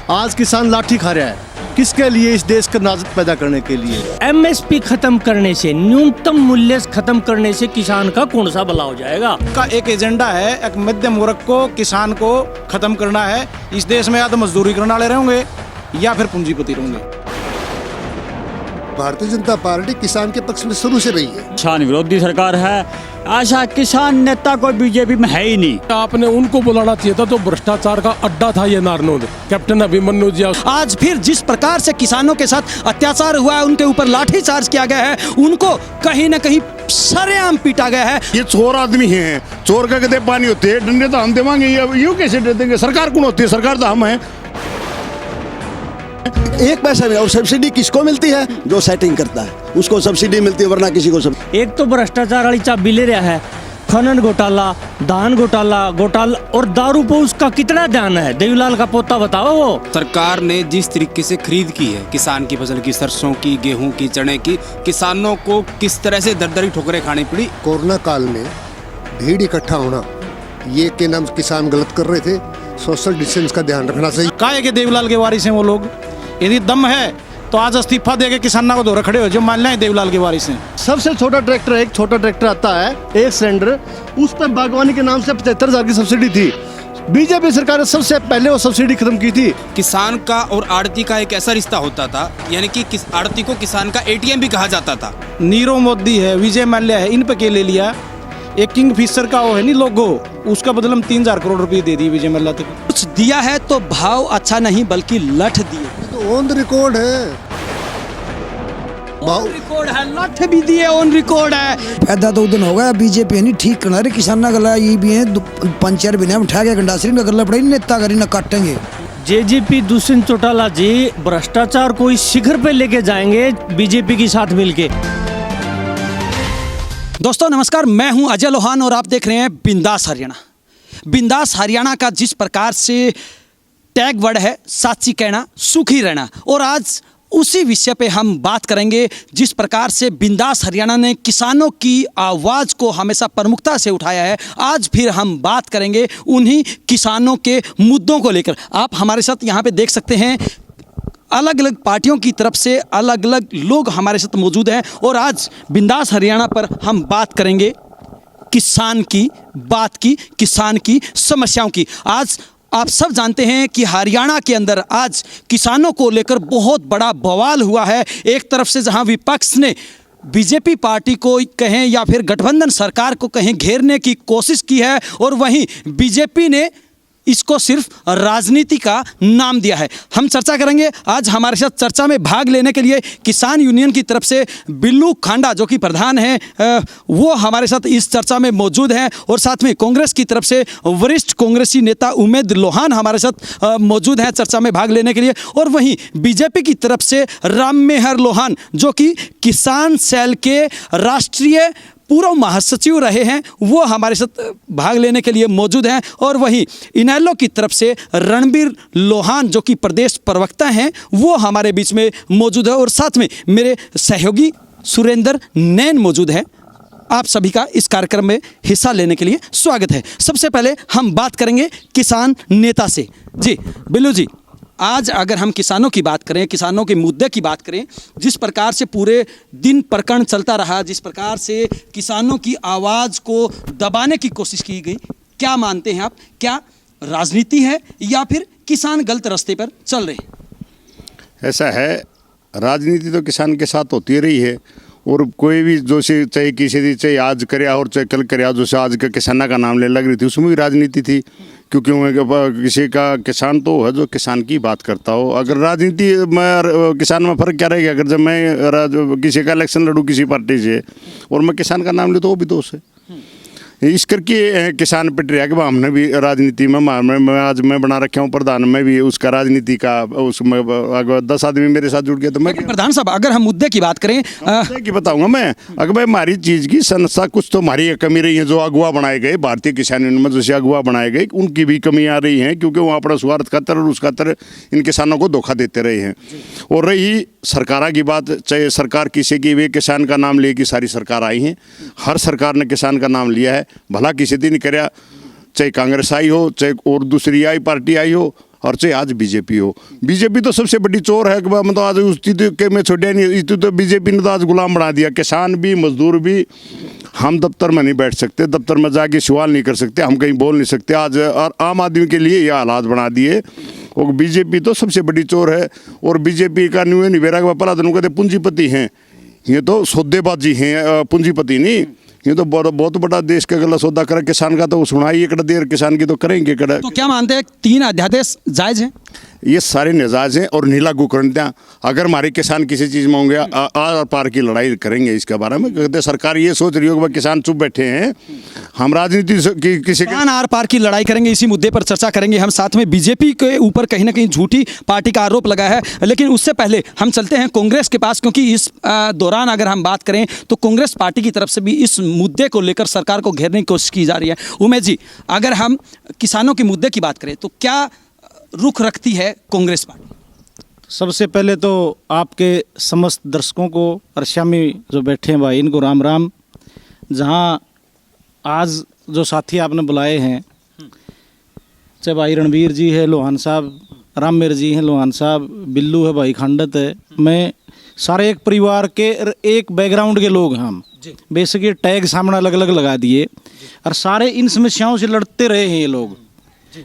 आज किसान लाठी खा रहा है, किसके लिए? इस देश का नाजत पैदा करने के लिए। एमएसपी खत्म करने से, न्यूनतम मूल्य खत्म करने से किसान का कौन सा भला हो जाएगा? का एक एजेंडा है, एक मध्यम वर्ग को, किसान को खत्म करना है। इस देश में या तो मजदूरी करने वाले रहेंगे या फिर पूंजीपति रहेंगे। भारतीय जनता पार्टी किसान के पक्ष में शुरू से रही है। किसान विरोधी सरकार है, ऐसा किसान नेता कोई बीजेपी में है ही नहीं। आपने उनको बुलाना चाहिए था, तो भ्रष्टाचार का अड्डा था ये नारनौल। कैप्टन अभिमन्यु जी, आज फिर जिस प्रकार से किसानों के साथ अत्याचार हुआ है, उनके ऊपर लाठीचार्ज किया गया है, उनको कहीं न कहीं सरेआम पीटा गया है। ये चोर आदमी हैं, चोर का कहते पानी होते हैं, डंडे तो हम देवांगे, यूं कैसे दे देंगे? सरकार कौन होती है? सरकार तो हम हैं। एक पैसा नहीं। और सब्सिडी किसको मिलती है? जो सेटिंग करता है उसको सब्सिडी मिलती है, वरना किसी को सब। एक तो भ्रष्टाचार वाली चाबी ले रहा है, खनन घोटाला, धान घोटाला और दारू पे उसका कितना ध्यान है? देवीलाल का पोता बताओ। वो सरकार ने जिस तरीके से खरीद की है किसान की फसल की, सरसों की, गेहूं की, चने की, किसानों को किस तरह से दरदरी ठोकरें खानी पड़ी। कोरोना काल में भीड़ इकट्ठा होना, ये के नाम किसान गलत कर रहे थे। सोशल डिस्टेंस का ध्यान रखना चाहिए। काहे के देवीलाल के वारिस हैं वो लोग? यदि दम है तो आज इस्तीफा देके किसानों को दौरा खड़े हो, जो मान लें देवीलाल के वारिस हैं। सबसे छोटा ट्रैक्टर, एक छोटा ट्रैक्टर आता है, एक सिलेंडर, उस पर बागवानी के नाम से 75,000 की सब्सिडी थी। बीजेपी सरकार ने सबसे पहले वो सब्सिडी खत्म की थी। किसान का और आड़ती का एक ऐसा रिश्ता होता था, यानी कि आड़ती को किसान का एटीएम भी कहा जाता था। नीरव मोदी है, विजय माल्या है, इन पे के ले लिया। एक किंग फिशर का वो है नहीं लोगो, उसका बदले में 3,000 करोड़ रुपए दे दिए विजय माल्या तक। कुछ दिया है तो भाव अच्छा नहीं बल्कि लठ दिए। तो ऑन द रिकॉर्ड है, ऑन रिकॉर्ड है, लठ भी दिए, ऑन रिकॉर्ड है। फायदा तो उदन होगा बीजेपी नहीं ठीक करना रे किसान ना गला ये भी है 5-4 महीने उठा के गंडासरी में गला पड़ेगी, नेता करी ना काटेंगे। जेजेपी दुष्यंत चौटाला जी भ्रष्टाचार को इस शिखर पे लेके जाएंगे बीजेपी के साथ मिलके। दोस्तों नमस्कार, मैं हूं अजय लोहान और आप देख रहे हैं बिंदास हरियाणा। बिंदास हरियाणा का जिस प्रकार से टैग वर्ड है, साची कहना, सुखी रहना, और आज उसी विषय पे हम बात करेंगे। जिस प्रकार से बिंदास हरियाणा ने किसानों की आवाज़ को हमेशा प्रमुखता से उठाया है, आज फिर हम बात करेंगे उन्हीं किसानों के मुद्दों को लेकर। आप हमारे साथ यहाँ पे देख सकते हैं, अलग अलग पार्टियों की तरफ से अलग अलग लोग हमारे साथ मौजूद हैं, और आज बिंदास हरियाणा पर हम बात करेंगे किसान की बात की, किसान की समस्याओं की। आज आप सब जानते हैं कि हरियाणा के अंदर आज किसानों को लेकर बहुत बड़ा बवाल हुआ है। एक तरफ से जहां विपक्ष ने बीजेपी पार्टी को कहें या फिर गठबंधन सरकार को कहें घेरने की कोशिश की है, और वहीं बीजेपी ने इसको सिर्फ राजनीति का नाम दिया है। हम चर्चा करेंगे। आज हमारे साथ चर्चा में भाग लेने के लिए किसान यूनियन की तरफ से बिल्लू खांडा जो कि प्रधान हैं, वो हमारे साथ इस चर्चा में मौजूद हैं, और साथ में कांग्रेस की तरफ से वरिष्ठ कांग्रेसी नेता उमेद लोहान हमारे साथ मौजूद हैं चर्चा में भाग लेने के लिए, और वहीं बीजेपी की तरफ से राममेहर लोहान जो कि किसान सेल के राष्ट्रीय पूर्व महासचिव रहे हैं, वो हमारे साथ भाग लेने के लिए मौजूद हैं, और वहीं इनेलो की तरफ से रणबीर लोहान जो कि प्रदेश प्रवक्ता हैं, वो हमारे बीच में मौजूद है, और साथ में मेरे सहयोगी सुरेंद्र नैन मौजूद है। आप सभी का इस कार्यक्रम में हिस्सा लेने के लिए स्वागत है। सबसे पहले हम बात करेंगे किसान नेता से। जी बिल्लू जी, आज अगर हम किसानों की बात करें, किसानों के मुद्दे की बात करें, जिस प्रकार से पूरे दिन प्रकरण चलता रहा, जिस प्रकार से किसानों की आवाज़ को दबाने की कोशिश की गई, क्या मानते हैं आप? क्या राजनीति है या फिर किसान गलत रास्ते पर चल रहे हैं? ऐसा है, राजनीति तो किसान के साथ होती रही है, और कोई भी जो से चाहे किसी चाहे आज करे और चाहे कल करे, जो से आज का किसाना का नाम ले लग रही थी, उसमें भी राजनीति थी। क्योंकि किसी का किसान तो है जो किसान की बात करता हो। अगर राजनीति में किसान में फ़र्क क्या रहेगा? अगर जब मैं किसी का इलेक्शन लड़ूँ किसी पार्टी से और मैं किसान का नाम ले तो वो भी दोष है। इस करके किसान पिट रहा कि हमने भी राजनीति में आज मैं बना रखा हूँ प्रधान, में भी उसका राजनीति का उसमें अगर 10 आदमी मेरे साथ जुड़ गया तो मैं प्रधान साहब, अगर हम मुद्दे की बात करें की बताऊंगा मैं। अगर भाई हमारी चीज़ की संस्था कुछ तो हमारी कमी रही है, जो अगुवा बनाए गए भारतीय किसान यूनियन में जैसे अगुवा बनाए गए, उनकी भी कमी आ रही है, क्योंकि वो अपना स्वार्थ खातर और उस खातर इन किसानों को धोखा देते रहे हैं। और रही सरकार की बात, चाहे सरकार किसी की भी किसान का नाम लेके सारी सरकार आई हैं, हर सरकार ने किसान का नाम लिया है, भला किसी दिन नहीं कराया, चाहे कांग्रेस आई हो चाहे और दूसरी आई पार्टी आई हो, और चाहे आज बीजेपी हो। बीजेपी तो सबसे बड़ी चोर है कि मतलब आज उस चीज के में छोड़िया नहीं, इस तो बीजेपी ने तो आज गुलाम बना दिया। किसान भी मजदूर भी, हम दफ्तर में नहीं बैठ सकते, दफ्तर में जाके सवाल नहीं कर सकते, हम कहीं बोल नहीं सकते आज। और आम आदमी के लिए यह हालात बना दिए। और बीजेपी तो सबसे बड़ी चोर है। और बीजेपी का न्यू निवेरा के पहला दिन कहते पूंजीपति हैं, ये तो सौदेबाजी हैं, पूंजीपति नहीं। ये तो बहुत बड़ा देश का गला सौदा करे। किसान का तो सुनाई एक देर, किसान की तो करेंगे कड़ा। तो क्या मानते हैं 3 अध्यादेश जायज हैं? ये सारे नाजायज हैं और नहीं लागू करते हैं। अगर हमारे किसान किसी चीज़ में होंगे आर पार की लड़ाई करेंगे इसके बारे में। कहते सरकार ये सोच रही होगी किसान चुप बैठे हैं, हम राजनीति की किसी किसान आर पार की लड़ाई करेंगे, इसी मुद्दे पर चर्चा करेंगे हम। साथ में बीजेपी के ऊपर कहीं ना कहीं झूठी पार्टी का आरोप लगा है। लेकिन उससे पहले हम चलते हैं कांग्रेस के पास, क्योंकि इस दौरान अगर हम बात करें तो कांग्रेस पार्टी की तरफ से भी इस मुद्दे को लेकर सरकार को घेरने की कोशिश की जा रही है। उमेश जी, अगर हम किसानों के मुद्दे की बात करें तो क्या रुख रखती है कांग्रेस पार्टी? सबसे पहले तो आपके समस्त दर्शकों को और शामी जो बैठे हैं भाई, इनको राम राम। जहां आज जो साथी आपने बुलाए हैं, चाहे भाई रणवीर जी है लोहान साहब, राममेर जी हैं लोहान साहब, बिल्लू है भाई खंडत है, मैं सारे एक परिवार के एक बैकग्राउंड के लोग हैं हम। बेसिकली टैग सामने अलग अलग लगा दिए और सारे इन समस्याओं से लड़ते रहे हैं ये लोग।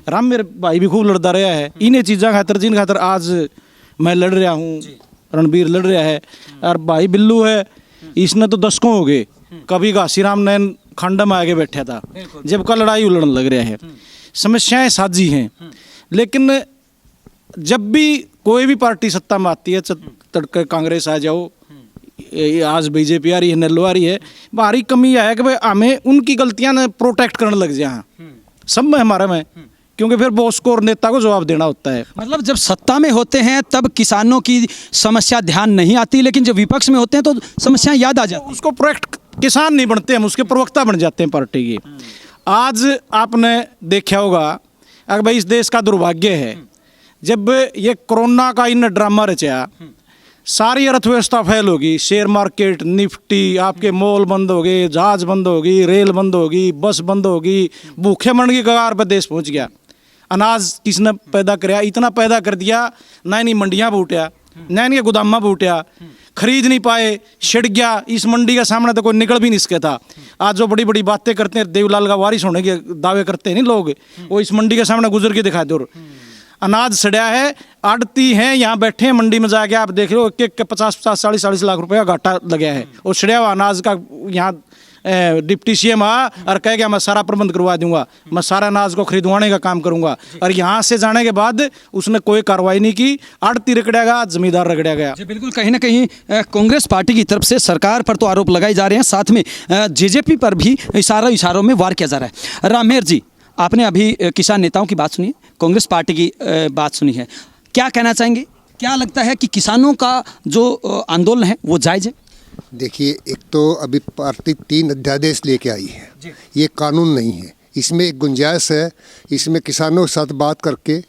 राम मेरे भाई भी खूब लड़ता रहा है इन्हें चीज़ा खातर जिन खातर आज मैं लड़ रहा हूँ, रणबीर लड़ रहा है। और भाई बिल्लू है, इसने तो दशकों हो गए, कभी घासीराम नैन खंड में आगे बैठा था, जब का लड़ाई उलड़न लग रहा है। समस्याएं साझी हैं, लेकिन जब भी कोई भी पार्टी सत्ता में आती है, तड़के कांग्रेस आ जाओ, आज बीजेपी आ रही है, नेल्लो आ रही है, भारी कमी है कि भाई हमें उनकी गलतियां ने प्रोटेक्ट करने लग जाए सब में हमारे में, क्योंकि फिर बॉस को और नेता को जवाब देना होता है। मतलब जब सत्ता में होते हैं तब किसानों की समस्या ध्यान नहीं आती, लेकिन जब विपक्ष में होते हैं तो समस्याएं याद आ जाती। उसको प्रोटेक्ट किसान नहीं बनते, हम उसके प्रवक्ता बन जाते हैं पार्टी के। आज आपने देखा होगा, अगर भाई इस देश का दुर्भाग्य है, जब ये कोरोना का इन ड्रामा रचा, सारी अर्थव्यवस्था फेल होगी, शेयर मार्केट, निफ्टी, आपके मॉल बंद हो गए, जहाज बंद हो गई, रेल बंद होगी, बस बंद होगी, भूखे मरने की कगार पर देश पहुंच गया। अनाज किसने पैदा कराया? इतना पैदा कर दिया, ना इन्हीं मंडियाँ बूटिया, ना इनके गोदामा बूटिया, खरीद नहीं पाए, छिड़ गया। इस मंडी के सामने तो कोई निकल भी नहीं सके था। आज जो बड़ी बड़ी बातें करते हैं, देवलाल का वारिस होने के दावे करते हैं नहीं लोग, वो इस मंडी के सामने गुजर के दिखा दो। अनाज सड़या है, आड़ती हैं यहाँ बैठे हैं मंडी में, जाके आप देख लो एक 50-50, 40-40 लाख रुपए का घाटा लगा है। और सड़या हुआ अनाज का यहाँ डिप्टी सीएम आ और कह गया मैं सारा प्रबंध करवा दूंगा, मैं सारा अनाज को खरीदवाने का काम करूंगा, और यहाँ से जाने के बाद उसने कोई कार्रवाई नहीं की, आड़ती रगड़ा गया, जमींदार रगड़ा गया। जी बिल्कुल, कहीं ना कहीं कांग्रेस पार्टी की तरफ से सरकार पर तो आरोप लगाए जा रहे हैं, साथ में जेजेपी पर भी इशारों में वार किया जा रहा है। राममेर जी, आपने अभी किसान नेताओं की बात सुनी, कांग्रेस पार्टी की बात सुनी है, क्या कहना चाहेंगे? क्या लगता है कि किसानों का जो आंदोलन है वो जायज़ है? देखिए, एक तो अभी पार्टी 3 अध्यादेश लेके आई है, ये कानून नहीं है, इसमें एक गुंजाइश है, इसमें किसानों के साथ बात करके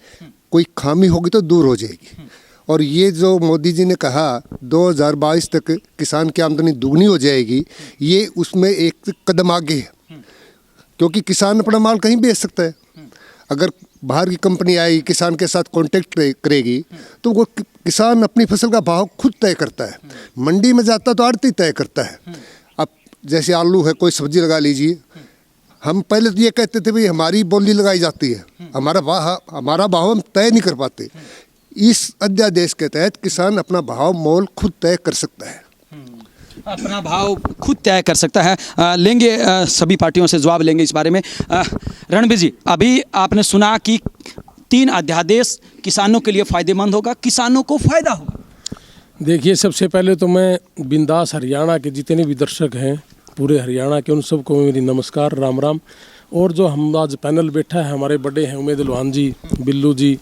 कोई खामी होगी तो दूर हो जाएगी। और ये जो मोदी जी ने कहा 2022 तक किसान की आमदनी दुगनी हो जाएगी, ये उसमें एक कदम आगे है, क्योंकि किसान अपना माल कहीं बेच सकता है। अगर बाहर की कंपनी आई किसान के साथ कांटेक्ट करेगी तो वो किसान अपनी फसल का भाव खुद तय करता है, मंडी में जाता तो आड़ती तय करता है। अब जैसे आलू है, कोई सब्जी लगा लीजिए, हम पहले तो ये कहते थे भाई हमारी बोली लगाई जाती है, हमारा भाव हम तय नहीं कर पाते। इस अध्यादेश के तहत किसान अपना भाव मोल खुद तय कर सकता है, अपना भाव खुद तय कर सकता है। लेंगे सभी पार्टियों से जवाब लेंगे इस बारे में। रणबीर जी, अभी आपने सुना कि 3 अध्यादेश किसानों के लिए फ़ायदेमंद होगा, किसानों को फ़ायदा होगा। देखिए, सबसे पहले तो मैं बिंदास हरियाणा के जितने भी दर्शक हैं, पूरे हरियाणा के, उन सबको मेरी नमस्कार, राम राम। और जो हम आज पैनल बैठा है, हमारे बड़े हैं उमेद लोहान जी, बिल्लू जी,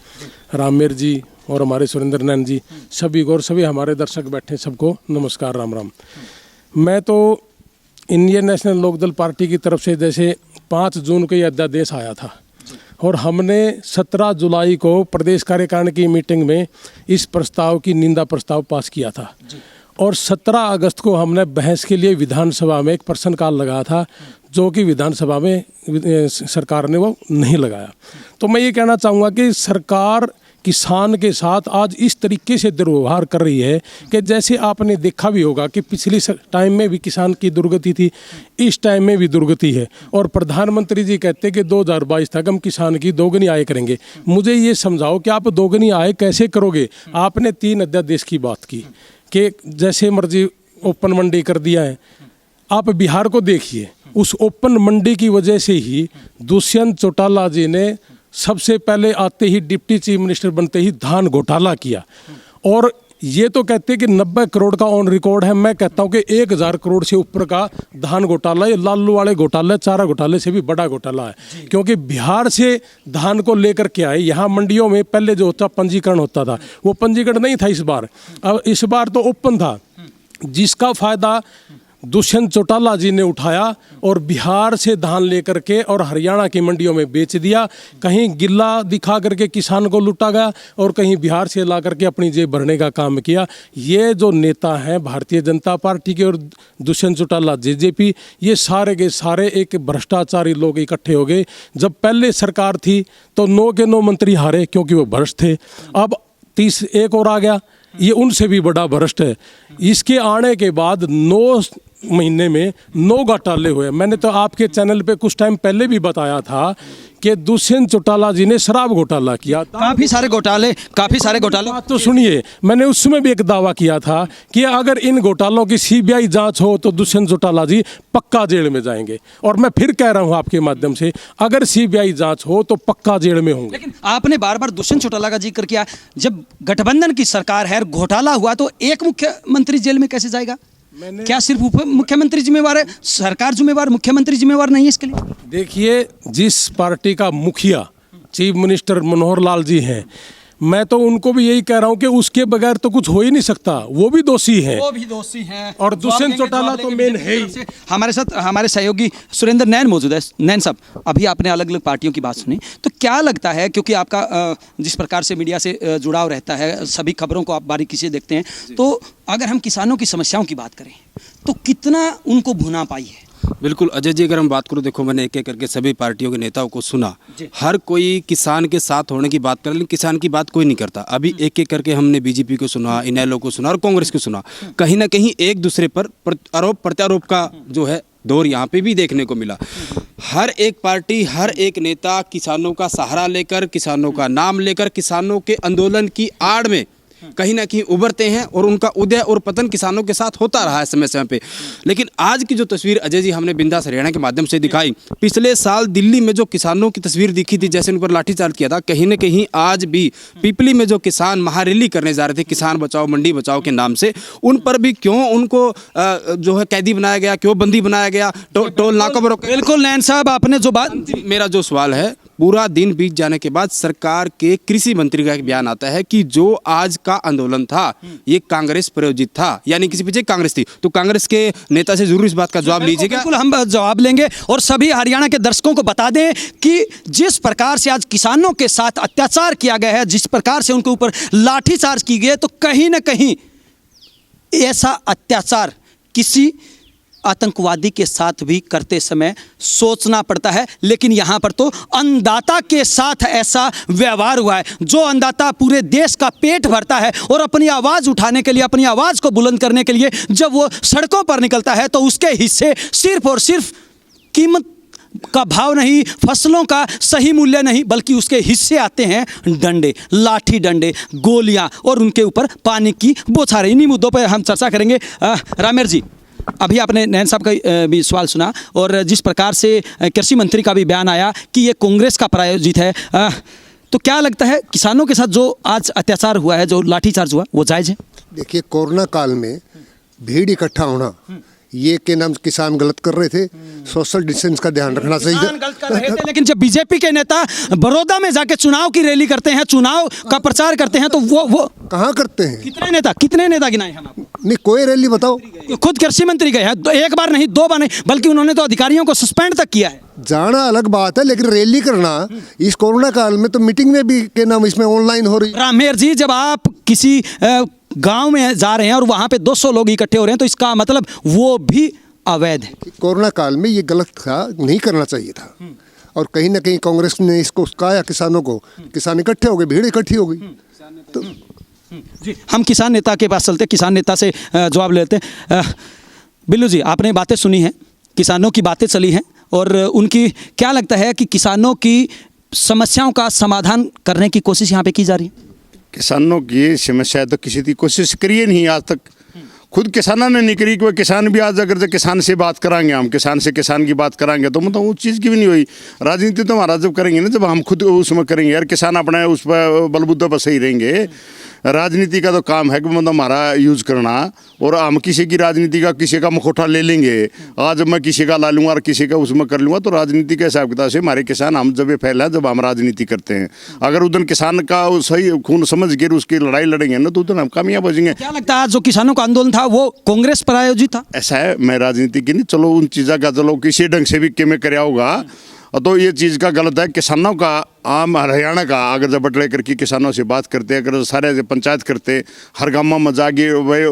राममेर जी और हमारे सुरेंद्र नैन जी, सभी को और सभी हमारे दर्शक बैठे सबको नमस्कार, राम राम। मैं तो इंडियन नेशनल लोकदल पार्टी की तरफ से जैसे 5 जून को ये अध्यादेश आया था और हमने 17 जुलाई को प्रदेश कार्यकारिणी की मीटिंग में इस प्रस्ताव की निंदा प्रस्ताव पास किया था। और 17 अगस्त को हमने बहस के लिए विधानसभा में एक प्रश्नकाल लगाया था, जो कि विधानसभा में सरकार ने वो नहीं लगाया। तो मैं ये कहना चाहूँगा कि सरकार किसान के साथ आज इस तरीके से दुर्व्यवहार कर रही है कि जैसे आपने देखा भी होगा कि पिछली टाइम में भी किसान की दुर्गति थी, इस टाइम में भी दुर्गति है। और प्रधानमंत्री जी कहते हैं कि 2022 तक हम किसान की दोगुनी आय करेंगे। मुझे ये समझाओ कि आप दोगुनी आय कैसे करोगे? आपने 3 अध्यादेश की बात की कि जैसे मर्जी ओपन मंडी कर दिया है। आप बिहार को देखिए, उस ओपन मंडी की वजह से ही दुष्यंत चौटाला जी ने सबसे पहले आते ही डिप्टी चीफ मिनिस्टर बनते ही धान घोटाला किया। और ये तो कहते हैं कि 90 करोड़ का ऑन रिकॉर्ड है, मैं कहता हूँ कि 1000 करोड़ से ऊपर का धान घोटाला, ये लालू वाले घोटाले, चारा घोटाले से भी बड़ा घोटाला है। क्योंकि बिहार से धान को लेकर के आए, यहाँ मंडियों में पहले जो होता पंजीकरण होता था, वो पंजीकरण नहीं था इस बार। अब इस बार तो ओपन था, जिसका फायदा दुष्यंत चौटाला जी ने उठाया और बिहार से धान लेकर के और हरियाणा की मंडियों में बेच दिया। कहीं गिल्ला दिखा करके किसान को लूटा गया और कहीं बिहार से ला करके अपनी जेब भरने का काम किया। ये जो नेता हैं भारतीय जनता पार्टी के और दुष्यंत चौटाला जेजेपी, ये सारे के सारे एक भ्रष्टाचारी लोग इकट्ठे हो गए। जब पहले सरकार थी तो 9 के 9 मंत्री हारे क्योंकि वो भ्रष्ट थे। अब 30 एक और आ गया, ये उनसे भी बड़ा भ्रष्ट है। इसके आने के बाद 9 महीने में 9 घोटाले हुए। मैंने तो आपके चैनल पे कुछ टाइम पहले भी बताया था कि दुष्यंत चौटाला जी ने शराब घोटाला किया। काफ़ी सारे घोटाले बात तो सुनिए, मैंने उसमें भी एक दावा किया था कि अगर इन घोटालों की सीबीआई जांच हो तो दुष्यंत चौटाला जी पक्का जेल में जाएंगे। और मैं फिर कह रहा हूं आपके माध्यम से, अगर सीबीआई जांच हो तो पक्का जेल में होंगे। लेकिन आपने बार बार दुष्यंत चौटाला का जिक्र किया। जब गठबंधन की सरकार है, घोटाला हुआ, तो एक मुख्यमंत्री जेल में कैसे जाएगा? क्या सिर्फ उप मुख्यमंत्री जिम्मेवार है? सरकार जिम्मेवार, मुख्यमंत्री जिम्मेवार नहीं है इसके लिए? देखिए, जिस पार्टी का मुखिया चीफ मिनिस्टर मनोहर लाल जी हैं, मैं तो उनको भी यही कह रहा हूं कि उसके बगैर तो कुछ हो ही नहीं सकता। वो भी दोषी हैं। और दुष्यंत चौटाला तो मेन है ही। हमारे साथ हमारे सहयोगी सुरेंद्र नैन मौजूद है। नैन साहब, अभी आपने अलग अलग पार्टियों की बात सुनी, तो क्या लगता है, क्योंकि आपका जिस प्रकार से मीडिया से जुड़ाव रहता है, सभी खबरों को आप बारीकी से देखते हैं, तो अगर हम किसानों की समस्याओं की बात करें तो कितना उनको भुना पाई है? बिल्कुल अजय जी, अगर हम बात करूं, देखो मैंने एक एक करके सभी पार्टियों के नेताओं को सुना। हर कोई किसान के साथ होने की बात कर, लेकिन किसान की बात कोई नहीं करता। अभी एक एक करके हमने बीजेपी को सुना, इनेलो को सुना और कांग्रेस को सुना। कहीं ना कहीं एक दूसरे पर आरोप प्रत्यारोप का जो है दौर यहाँ पे भी देखने को मिला। हर एक पार्टी, हर एक नेता किसानों का सहारा लेकर, किसानों का नाम लेकर, किसानों के आंदोलन की आड़ में कहीं ना कहीं उभरते हैं और उनका उदय और पतन किसानों के साथ होता रहा है समय समय पे। लेकिन आज की जो तस्वीर अजय जी हमने बिंदास हरियाणा के माध्यम से दिखाई, पिछले साल दिल्ली में जो किसानों की तस्वीर दिखी थी, जैसे उन पर लाठीचार्ज किया था, कहीं ना कहीं आज भी पिपली में जो किसान महारैली करने जा रहे थे किसान बचाओ मंडी बचाओ के नाम से, उन पर भी क्यों उनको जो है कैदी बनाया गया, क्यों बंदी बनाया गया, टोल नाकों पर? बिल्कुल नैन साहब, आपने जो बात, मेरा जो सवाल है, पूरा दिन बीत जाने के बाद सरकार के कृषि मंत्री का एक बयान आता है कि जो आज का आंदोलन था ये कांग्रेस प्रायोजित था, यानी किसी पीछे कांग्रेस थी। तो कांग्रेस के नेता से जरूर इस बात का जवाब लीजिएगा। बिल्कुल हम जवाब लेंगे और सभी हरियाणा के दर्शकों को बता दें कि जिस प्रकार से आज किसानों के साथ अत्याचार किया गया है, जिस प्रकार से उनके ऊपर लाठीचार्ज की गई है, तो कहीं ना कहीं ऐसा अत्याचार किसी आतंकवादी के साथ भी करते समय सोचना पड़ता है। लेकिन यहाँ पर तो अन्नदाता के साथ ऐसा व्यवहार हुआ है। जो अन्नदाता पूरे देश का पेट भरता है और अपनी आवाज़ उठाने के लिए, अपनी आवाज़ को बुलंद करने के लिए जब वो सड़कों पर निकलता है, तो उसके हिस्से सिर्फ और सिर्फ कीमत का भाव नहीं, फसलों का सही मूल्य नहीं, बल्कि उसके हिस्से आते हैं डंडे, लाठी डंडे, गोलियां और उनके ऊपर पानी की बौछारें। इन्हीं मुद्दों पर हम चर्चा करेंगे। रामेर जी, अभी आपने नैन साहब का भी सवाल सुना और जिस प्रकार से कृषि मंत्री का भी बयान आया कि ये कांग्रेस का प्रायोजित है, तो क्या लगता है किसानों के साथ जो आज अत्याचार हुआ है, जो लाठीचार्ज हुआ, वो जायज़ है? देखिए, कोरोना काल में भीड़ इकट्ठा होना, ये के नाम किसान गलत कर रहे थे। सोशल डिस्टेंस का ध्यान रखना चाहिए। गलत कर रहे थे, लेकिन जब बीजेपी के नेता बड़ौदा में जाके चुनाव की रैली करते हैं, चुनाव का प्रचार करते हैं, तो वो कहाँ करते हैं? कितने नेता गिनाए हम आपको? नहीं, कोई रैली बताओ। खुद कृषि मंत्री गए हैं, एक बार नहीं, 2 बार नहीं, बल्कि उन्होंने तो अधिकारियों को सस्पेंड तक किया है। जाना अलग बात है, लेकिन रैली करना इस कोरोना काल में, तो मीटिंग में भी के नाम इसमें ऑनलाइन हो रही है। रामेर जी, जब आप किसी गांव में जा रहे हैं और वहां पे 200 लोग इकट्ठे हो रहे हैं, तो इसका मतलब वो भी अवैध है। कोरोना काल में ये गलत था, नहीं करना चाहिए था। और कहीं ना कहीं कांग्रेस ने इसको कहा किसानों को, किसान इकट्ठे हो गए, भीड़ इकट्ठी हो गई। तो जी, हम किसान नेता के पास चलते हैं, किसान नेता से जवाब लेते हैं। बिल्लू जी, आपने बातें सुनी हैं, किसानों की बातें चली हैं, और उनकी क्या लगता है कि किसानों की समस्याओं का समाधान करने की कोशिश यहाँ पे की जा रही है? किसानों की समस्या तो किसी की कोशिश करिए नहीं आज तक, खुद किसानों ने नहीं करी। कि किसान भी आज अगर किसान से बात कराएंगे, हम किसान से किसान की बात कराएंगे, तो मतलब उस चीज़ की भी नहीं हुई। राजनीति तो हमारा जब करेंगे ना, जब हम खुद उसमें करेंगे यार, किसान अपने उस पर बलबूते पर सही रहेंगे। राजनीति का तो काम है कि मतलब हमारा यूज करना, और हम किसी की राजनीति का किसी का मुखौटा ले लेंगे। आज मैं किसी का ला लूँगा और किसी का उसमें कर लूँगा, तो राजनीति के हिसाब किताब से हमारे किसान हम जब ये फैला जब हम राजनीति करते हैं, अगर उधर किसान का सही खून समझ के उसकी लड़ाई लड़ेंगे ना, तो उधर हम कामयाब हो जाएंगे। क्या लगता है जो किसानों का आंदोलन था वो कांग्रेस पर आयोजित था? ऐसा है, मैं राजनीति की नहीं, चलो उन चीज़ों का चलो किसी ढंग से भी के में कराया होगा, तो ये चीज़ का गलत है। किसानों का आम हरियाणा का अगर जब बटले करके किसानों से बात करते, अगर सारे पंचायत करते, हर गाँव में जाके वही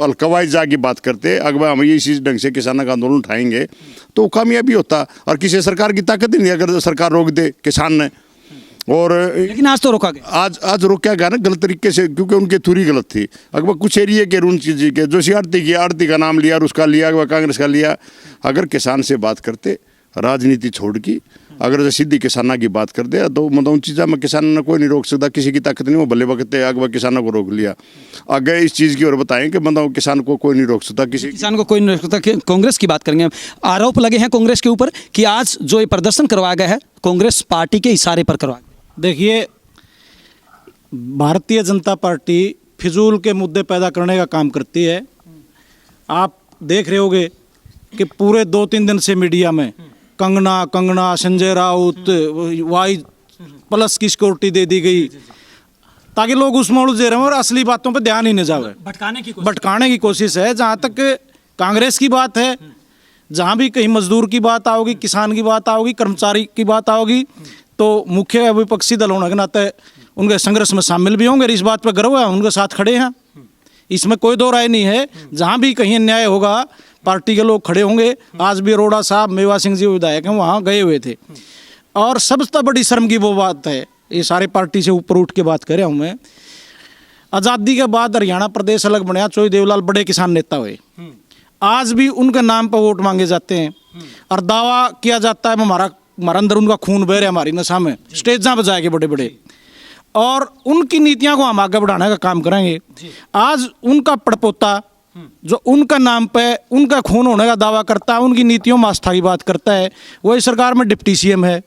अलकवाई जाके बात करते, अगर हम ये इसी ढंग से किसानों का आंदोलन उठाएंगे तो कामयाबी होता। और किसी सरकार की ताकत ही नहीं, अगर सरकार रोक दे किसान ने। और लेकिन आज तो रोका गया, आज रोका गया ना गलत तरीके से, क्योंकि उनकी थ्योरी गलत थी। अगर कुछ एरिए के उन चीज़ के जो आरती का नाम लिया और उसका लिया, कांग्रेस का लिया। अगर किसान से बात करते, राजनीति छोड़ की अगर सीधी किसाना की बात करते, तो मतलब उन चीज़ों में किसान ने कोई नहीं रोक सकता, किसी की ताकत नहीं। वो भले वक्त अगवा किसानों को रोक लिया। आगे इस चीज़ की और बताएं कि मतलब किसान को कोई नहीं रोक सकता, किसी किसान को कोई नहीं रोक सकता। कांग्रेस की बात करेंगे, आरोप लगे हैं कांग्रेस के ऊपर कि आज जो ये प्रदर्शन करवाया गया है कांग्रेस पार्टी के इशारे पर करवाया। देखिए, भारतीय जनता पार्टी फिजूल के मुद्दे पैदा करने का काम करती है। आप देख रहे होंगे कि पूरे 2-3 दिन से मीडिया में कंगना, संजय राउत, वाई प्लस की सिक्योरिटी दे दी गई, ताकि लोग उसमें उलझे रहें और असली बातों पर ध्यान ही न जावे। भटकाने की कोशिश है। जहाँ तक कांग्रेस की बात है, जहाँ भी कहीं मजदूर की बात आओगी, किसान की बात आओगी, कर्मचारी की बात आओगी, तो मुख्य विपक्षी दल होने के नाते उनके संघर्ष में शामिल भी होंगे। इस बात पर गर्व है, उनके साथ खड़े हैं, इसमें कोई दो राय नहीं है। जहाँ भी कहीं अन्याय होगा पार्टी के लोग खड़े होंगे। आज भी अरोड़ा साहब, मेवा सिंह जी विधायक हैं, वहाँ गए हुए थे। और सबसे बड़ी शर्म की वो बात है, ये सारे पार्टी से ऊपर उठ के बात कर रहा हूँ मैं, आज़ादी के बाद हरियाणा प्रदेश अलग बनया, चोई देवलाल बड़े किसान नेता हुए, आज भी उनके नाम पर वोट मांगे जाते हैं और दावा किया जाता है हमारा अंदर उनका खून बह रहा है, हमारी नशा में स्टेजां बजाएंगे बड़े बड़े, और उनकी नीतियां को हम आगे बढ़ाने का काम करेंगे। आज उनका पड़पोता जो उनका नाम पे उनका खून होने का दावा करता है, उनकी नीतियों में आस्था की बात करता है, वही सरकार में डिप्टी सीएम है,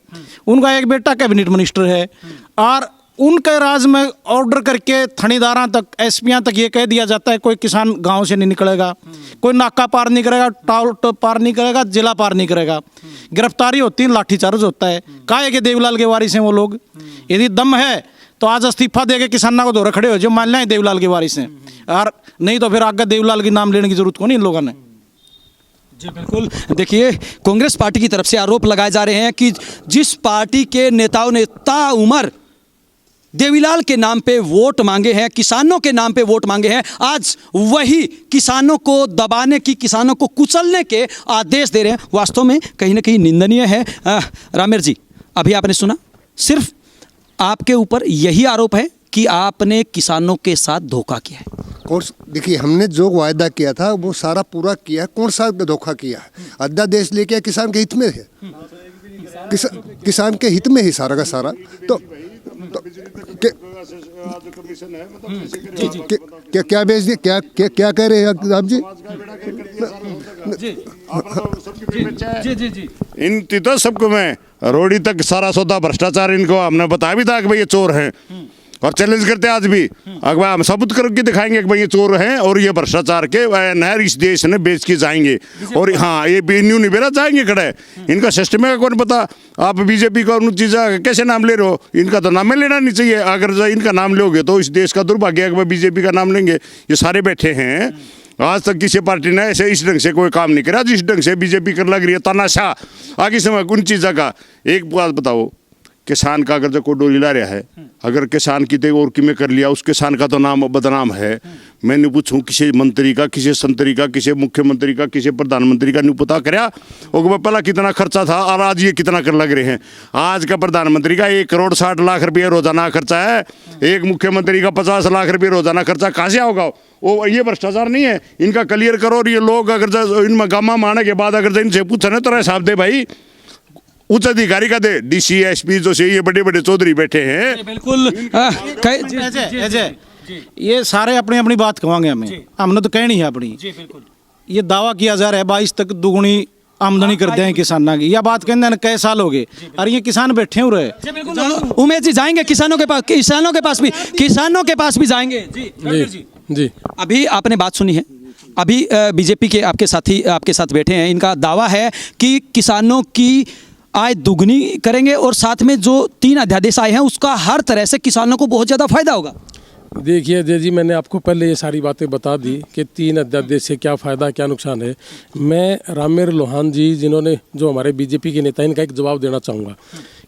उनका एक बेटा कैबिनेट मिनिस्टर है, और उनके राज में ऑर्डर करके थानेदारों तक, एसपियां तक ये कह दिया जाता है कोई किसान गांव से नहीं निकलेगा, कोई नाका पार नहीं करेगा, टाल पार नहीं करेगा, जिला पार नहीं करेगा। गिरफ्तारी होती है, लाठीचार्ज होता है। काहे के देवलाल के वारिस हैं वो लोग। यदि दम है तो आज इस्तीफा देके किसानों को दौरे खड़े हो जो मान लें देवलाल के वारिस हैं, और नहीं तो फिर आगे देवलाल की नाम लेने की जरूरत को नहीं इन लोगों ने। जी बिल्कुल, देखिए कांग्रेस पार्टी की तरफ से आरोप लगाए जा रहे हैं कि जिस पार्टी के नेताओं ने ताउम्र देवीलाल के नाम पे वोट मांगे हैं, किसानों के नाम पे वोट मांगे हैं, आज वही किसानों को दबाने की, किसानों को कुचलने के आदेश दे रहे हैं। वास्तव में कहीं ना कहीं निंदनीय है। रामेर जी, अभी आपने सुना, सिर्फ आपके ऊपर यही आरोप है कि आपने किसानों के साथ धोखा किया है। देखिए, हमने जो वायदा किया था वो सारा पूरा किया। कौन सा धोखा किया है? अध्यादेश लेके किसान के हित में है, किसान के हित में ही सारा का सारा। तो क्या बेच दिए? क्या कह रहे हैं आप जी? इन तो सबको मैं रोडी तक सारा सौदा भ्रष्टाचार, इनको हमने बताया भी था कि भाई ये चोर हैं, और चैलेंज करते हैं आज भी। अगर हम सबूत करके दिखाएंगे कि भाई ये चोर हैं और ये भ्रष्टाचार के नहर इस देश ने बेच के जाएंगे, और हाँ ये न्यू निबेरा जाएंगे खड़े। इनका सिस्टम है कौन पता। आप बीजेपी का उन चीज़ कैसे नाम ले रहे हो? इनका तो नाम लेना नहीं चाहिए। अगर इनका नाम लोगे तो इस देश का दुर्भाग्य है कि बीजेपी का नाम लेंगे। ये सारे बैठे हैं, आज तक किसी पार्टी ने ऐसे इस ढंग से कोई काम नहीं करा जिस ढंग से बीजेपी कर लग रही है तानाशाह। आगे समय उन चीज़ों का एक बात बताओ किसान का अगर जो कोई डोरी ला रहा है, अगर किसान की और कि में कर लिया, उस किसान का तो नाम बदनाम है। मैं नहीं पूछूं किसी मंत्री का, किसी संतरी का, किसी मुख्यमंत्री का, किसी प्रधानमंत्री का नहीं पता कराया और पहला कितना खर्चा था और आज ये कितना कर लग रहे हैं। आज का प्रधानमंत्री का 1 करोड़ 60 लाख रुपये रोजाना खर्चा है, एक मुख्यमंत्री का 50 लाख रुपये रोजाना खर्चा कहाँ से होगा? वो ये भ्रष्टाचार नहीं है, इनका क्लियर करो। और ये लोग अगर इन गामा मारने के बाद अगर इनसे पूछे ना तो हिसाब दे भाई, उच्च अधिकारी का दे, डीसी एसपी जो से ये बड़े बड़े चौधरी बैठे हैं। बिल्कुल अजय, ये सारे अपनी अपनी बात कहेंगे, हमें हमने तो कहनी है अपनी। ये दावा किया जा रहा है 22 तक दुगुनी आमदनी कर दें किसानों की, यह बात कहने ने कई साल हो गए और ये किसान बैठे हो रहे। उमेश जी जाएंगे किसानों के पास भी जाएंगे। जी अभी आपने बात सुनी है, अभी बीजेपी के आपके साथी आपके साथ बैठे हैं, इनका दावा है कि किसानों की आय दुगनी करेंगे और साथ में जो 3 अध्यादेश आए हैं उसका हर तरह से किसानों को बहुत ज़्यादा फायदा होगा। देखिए अजय जी, मैंने आपको पहले ये सारी बातें बता दी कि 3 अध्यादेश से क्या फ़ायदा क्या नुकसान है। मैं रामेर लोहान जी जिन्होंने जो हमारे बीजेपी के नेता, इनका एक जवाब देना चाहूँगा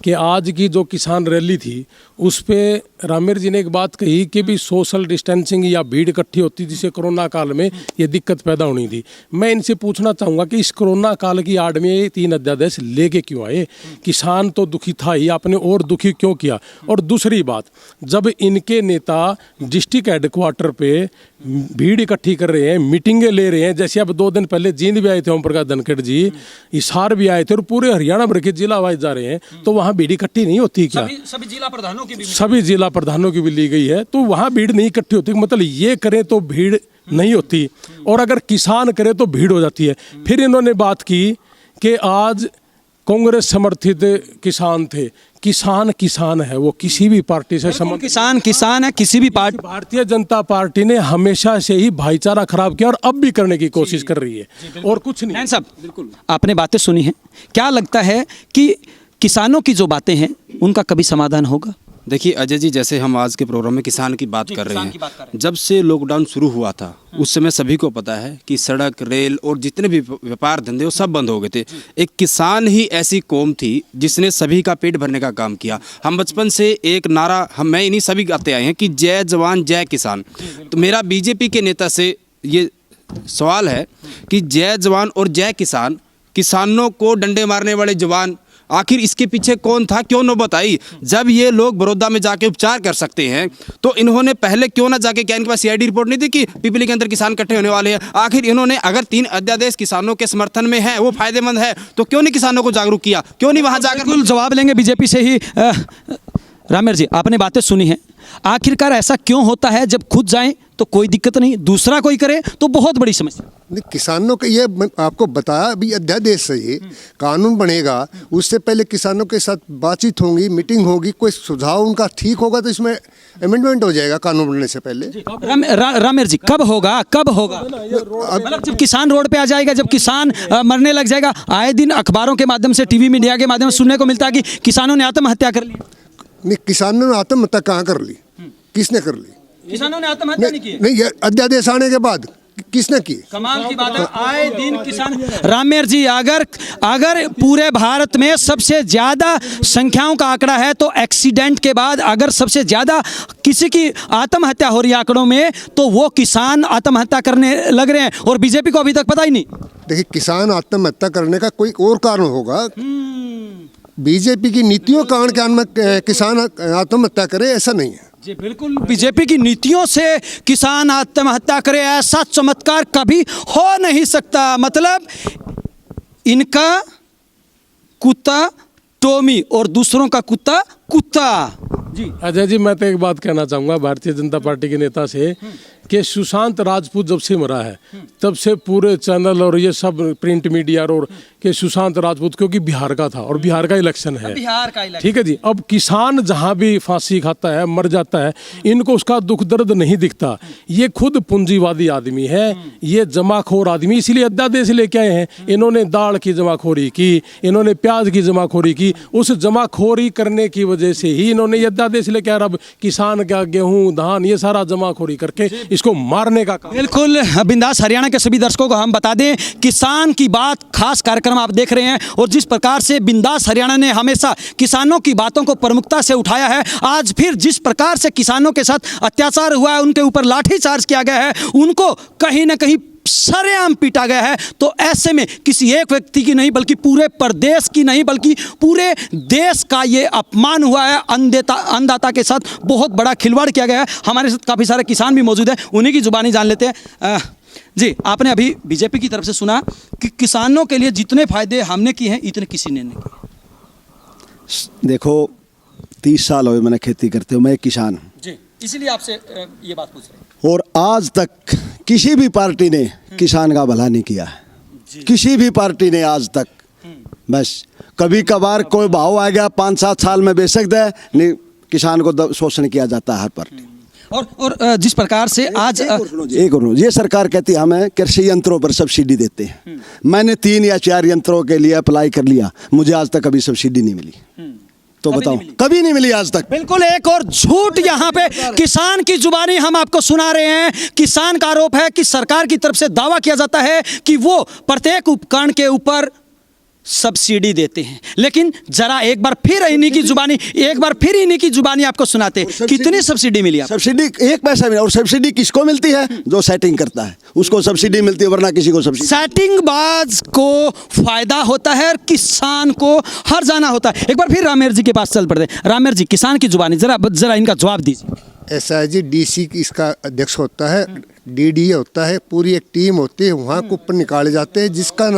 कि आज की जो किसान रैली थी उस पर रामेर जी ने एक बात कही कि भी सोशल डिस्टेंसिंग या भीड़ इकट्ठी होती जिससे कोरोना काल में ये दिक्कत पैदा होनी थी। मैं इनसे पूछना चाहूँगा कि इस कोरोना काल की आड़ में ये 3 अध्यादेश लेके क्यों आए? किसान तो दुखी था ही, आपने और दुखी क्यों किया? और दूसरी बात, जब इनके नेता डिस्ट्रिक्ट हेडक्वार्टर पे भीड़ इकट्ठी कर रहे हैं, मीटिंगें ले रहे हैं, जैसे अब 2 दिन पहले जींद भी आए थे ओम प्रकाश धनखड़ जी, हिसार भी आए थे और पूरे हरियाणा भर के जिला वाइज जा रहे हैं, तो वहाँ भीड़ इकट्ठी नहीं होती क्या? सभी जिला प्रधानों की भी ली गई है, तो वहाँ भीड़ नहीं इकट्ठी होती। मतलब ये करें तो भीड़ नहीं होती और अगर किसान करे तो भीड़ हो जाती है। फिर इन्होंने बात की कि आज कांग्रेस समर्थित किसान थे। किसान है, वो किसी भी पार्टी से किसान है, किसी भी पार्टी। भारतीय जनता पार्टी ने हमेशा से ही भाईचारा खराब किया और अब भी करने की कोशिश कर रही है और कुछ नहीं। साहब, बिल्कुल आपने बातें सुनी हैं, क्या लगता है कि किसानों की जो बातें हैं उनका कभी समाधान होगा? देखिए अजय जी, जैसे हम आज के प्रोग्राम में किसान की बात कर रहे हैं, जब से लॉकडाउन शुरू हुआ था उस समय सभी को पता है कि सड़क, रेल और जितने भी व्यापार धंधे वो सब बंद हो गए थे। एक किसान ही ऐसी कौम थी जिसने सभी का पेट भरने का काम किया। हम बचपन से एक नारा मैं इन्हीं सभी गाते आए हैं कि जय जवान जय किसान। तो मेरा बीजेपी के नेता से ये सवाल है कि जय जवान और जय किसान, किसानों को डंडे मारने वाले जवान, आखिर इसके पीछे कौन था, क्यों नौबत आई? जब ये लोग बड़ौदा में जाके उपचार कर सकते हैं तो इन्होंने पहले क्यों ना जाके, क्या इनके पास सीआईडी रिपोर्ट नहीं थी कि पिपली के अंदर किसान इकट्ठे होने वाले हैं? आखिर इन्होंने अगर 3 अध्यादेश किसानों के समर्थन में है, वो फायदेमंद है, तो क्यों नहीं किसानों को जागरूक किया? क्यों नहीं वहां जाकर? जवाब लेंगे बीजेपी से ही। रामेर जी, आपने बातें सुनी हैं, आखिरकार ऐसा क्यों होता है जब खुद जाएं तो कोई दिक्कत नहीं, दूसरा कोई करे तो बहुत बड़ी समस्या? नहीं, किसानों का ये आपको बताया अभी अध्यादेश से ये कानून बनेगा, उससे पहले किसानों के साथ बातचीत होगी, मीटिंग होगी, कोई सुझाव उनका ठीक होगा तो इसमें अमेंडमेंट हो जाएगा कानून बनने से पहले। रामेर जी, कब होगा? मतलब जब किसान रोड पे आ जाएगा, जब किसान मरने लग जाएगा। आए दिन अखबारों के माध्यम से, टीवी मीडिया के माध्यम से सुनने को मिलता है कि किसानों ने आत्महत्या कर ली। नहीं, किसानों ने आत्महत्या कहाँ कर ली? किसने कर ली? किसानों ने आत्महत्या नहीं की। नहीं, ये अध्यादेश आने के बाद किसने की? कमाल की बात है, आए दिन किसान। रामेर जी, अगर पूरे भारत में सबसे ज्यादा संख्याओं का आंकड़ा है तो एक्सीडेंट के बाद अगर सबसे ज्यादा किसी की आत्महत्या हो रही है आंकड़ों में, तो वो किसान आत्महत्या करने लग रहे हैं और बीजेपी को अभी तक पता ही नहीं। देखिए, किसान आत्महत्या करने का कोई और कारण होगा। बीजेपी की नीतियों के कारण में किसान आत्महत्या करे, ऐसा नहीं है जी। बिल्कुल, बीजेपी की नीतियों से किसान आत्महत्या करे ऐसा चमत्कार कभी हो नहीं सकता। मतलब इनका कुत्ता टोमी और दूसरों का कुत्ता कुत्ता। जी अजय जी, मैं तो एक बात कहना चाहूँगा भारतीय जनता पार्टी के नेता से कि सुशांत राजपूत जब से मरा है तब से पूरे चैनल और ये सब प्रिंट मीडिया और कि सुशांत राजपूत, क्योंकि बिहार का था और बिहार का इलेक्शन है, ठीक है जी। अब किसान जहाँ भी फांसी खाता है, मर जाता है, इनको उसका दुख दर्द नहीं दिखता। ये खुद पूंजीवादी आदमी है, ये जमाखोर आदमी, इसीलिए अध्यादेश लेके आए हैं। इन्होंने दाल की जमाखोरी की, इन्होंने प्याज की जमाखोरी की, उस जमाखोरी करने की वजह से ही इन्होंने ये अध्यादेश लेके आए। अब किसान का गेहूँ धान ये सारा जमाखोरी करके इसको मारने का काम। बिल्कुल बिंदास हरियाणा के सभी दर्शकों को हम बता दें, किसान की बात खास कार्यक्रम आप देख रहे हैं और जिस प्रकार से बिंदास हरियाणा ने हमेशा किसानों की बातों को प्रमुखता से उठाया है, आज फिर जिस प्रकार से किसानों के साथ अत्याचार हुआ है, उनके ऊपर लाठीचार्ज किया गया है, उनको कहीं ना कहीं सरेआम पीटा गया है, तो ऐसे में किसी एक व्यक्ति की नहीं बल्कि पूरे प्रदेश की नहीं बल्कि पूरे देश का ये अपमान हुआ है। अन्नदाता के साथ बहुत बड़ा खिलवाड़ किया गया है। हमारे साथ काफ़ी सारे किसान भी मौजूद हैं, उन्हीं की जुबानी जान लेते हैं। जी, आपने अभी बीजेपी की तरफ से सुना कि किसानों के लिए जितने फायदे हमने किए हैं इतने किसी ने नहीं किए। देखो 30 साल हुए मैंने खेती करते हुए, मैं एक किसान हूँ जी, इसीलिए आपसे ये बात पूछ रहे हैं। और आज तक किसी भी पार्टी ने किसान का भला नहीं किया है, किसी भी पार्टी ने आज तक। बस कभी कभार कोई भाव आ गया 5-7 साल में बेचक दे, नहीं किसान को शोषण किया जाता है हर पार्टी। और जिस प्रकार से आज एक और ये सरकार कहती है हमें कृषि यंत्रों पर सब्सिडी देते हैं। मैंने 3 या 4 यंत्रों के लिए अप्लाई कर लिया, मुझे आज तक कभी सब्सिडी नहीं मिली। तो बताओ, कभी नहीं मिली आज तक। बिल्कुल एक और झूठ यहाँ पे किसान की जुबानी हम आपको सुना रहे हैं। किसान का आरोप है कि सरकार की तरफ से दावा किया जाता है कि वो प्रत्येक उपकरण के ऊपर सब्सिडी देते हैं, लेकिन जरा एक बार फिर इन्हीं की जुबानी आपको सुनाते हैं। कितनी सब्सिडी मिली आपको? सब्सिडी 1 पैसा मिला। और सब्सिडी किसको मिलती है? जो सेटिंग करता है उसको सब्सिडी मिलती है, वरना किसी को सब्सिडी। सेटिंग बाज को फायदा होता है और किसान को हर जाना होता है। एक बार फिर रामेर जी के पास चल पड़ते हैं। रामेर जी, किसान की जुबानी जरा इनका जवाब दीजिए। ऐसा है जी, डीसी इसका अध्यक्ष होता है, डीडी होता है, पूरी एक टीम होती है, वहाँ कूपन निकाले जाते हैं। जिसका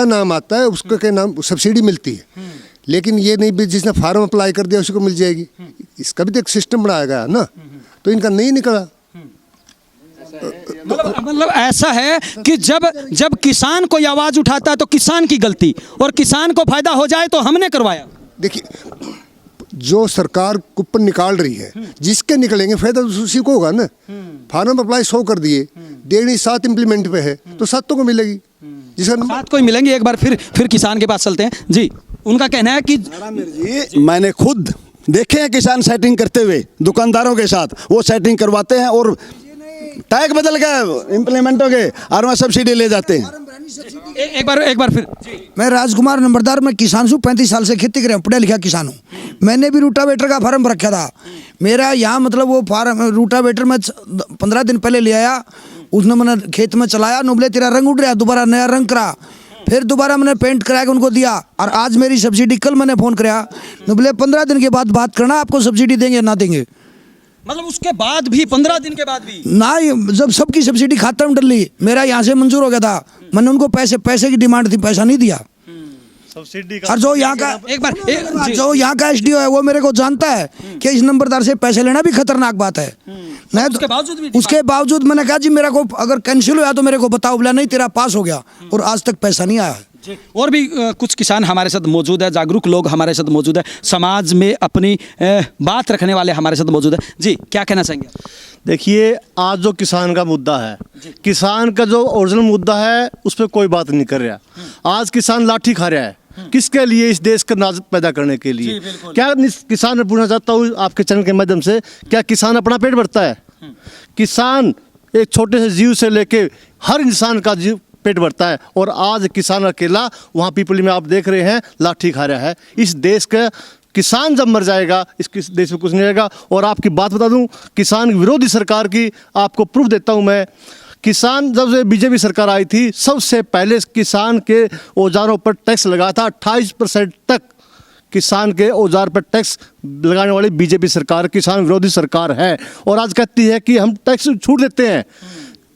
नाम आता है उसको के नाम सब्सिडी मिलती है। लेकिन ये नहीं भी जिसने फार्म अप्लाई कर दिया उसी को मिल जाएगी। इसका भी तो एक सिस्टम बनाया गया है ना, तो इनका नहीं निकला। मतलब ऐसा है कि जब किसान कोई आवाज उठाता है तो किसान की गलती, और किसान को फायदा हो जाए तो हमने करवाया। देखिए, जो सरकार कूपन निकाल रही है, जिसके निकलेंगे फायदा तो उसी को होगा ना। फार्म अप्लाई 100 कर दिए, 7 इम्प्लीमेंट पे है, तो 7 को मिलेगी। जिसका 7 को ही मिलेंगे। एक बार फिर किसान के पास चलते हैं जी। उनका कहना है कि जी, मैंने खुद देखे हैं किसान सेटिंग करते हुए दुकानदारों के साथ। वो सेटिंग करवाते हैं और टैग बदल गए इम्प्लीमेंट हो गए और वहाँ सब्सिडी ले जाते हैं। एक बार फिर। मैं राजकुमार नंबरदार, मैं किसान हूँ, 35 साल से खेती कर रहा हूँ, पढ़ा लिखा किसान हूँ। मैंने भी रूटावेटर का फार्म रखा था। मेरा यहाँ मतलब वो फार्म रूटावेटर में 15 दिन पहले ले आया, उसने मैंने खेत में चलाया, नुबले तेरा रंग उड़ रहा, दोबारा नया रंग करा, फिर दोबारा मैंने पेंट करा के उनको दिया। और आज मेरी सब्सिडी, कल मैंने फ़ोन कराया, नुबले 15 दिन के बाद बात करना, आपको सब्सिडी देंगे ना देंगे। मतलब उसके बाद भी 15 दिन के बाद भी ना, जब सबकी सब्सिडी खाता में डली, मेरा यहाँ से मंजूर हो गया था, मैंने उनको पैसे की डिमांड थी, पैसा नहीं दिया। सब्सिडी और जो यहाँ का एसडीओ है वो मेरे को जानता है कि इस नंबरदार से पैसे लेना भी खतरनाक बात है। नहीं तो उसके बावजूद मैंने कहा जी मेरा को अगर कैंसिल हुआ तो मेरे को बताओ, बोला नहीं तेरा पास हो गया, और आज तक पैसा नहीं आया। और भी कुछ किसान हमारे साथ मौजूद है, जागरूक लोग हमारे साथ मौजूद है, समाज में अपनी बात रखने वाले हमारे साथ मौजूद है। जी, क्या कहना चाहेंगे? देखिए, आज जो किसान का मुद्दा है, किसान का जो ओरिजिनल मुद्दा है उस पर कोई बात नहीं कर रहा। आज किसान लाठी खा रहा है, किसके लिए? इस देश का नाज पैदा करने के लिए। क्या किसान ने पूछना चाहता हूँ आपके चैनल के माध्यम से, क्या किसान अपना पेट भरता है? किसान एक छोटे से जीव से लेके हर इंसान का जीव पेट भरता है, और आज किसान अकेला वहाँ पीपली में आप देख रहे हैं लाठी खा रहा है। इस देश का किसान जब मर जाएगा, इस देश में कुछ नहीं रहेगा। और आपकी बात बता दूं, किसान विरोधी सरकार की आपको प्रूफ देता हूं मैं। किसान जब से बीजेपी सरकार आई थी, सबसे पहले किसान के औजारों पर टैक्स लगा था। 28% तक किसान के औजार पर टैक्स लगाने वाली बीजेपी सरकार किसान विरोधी सरकार है। और आज कहती है कि हम टैक्स छूट देते हैं।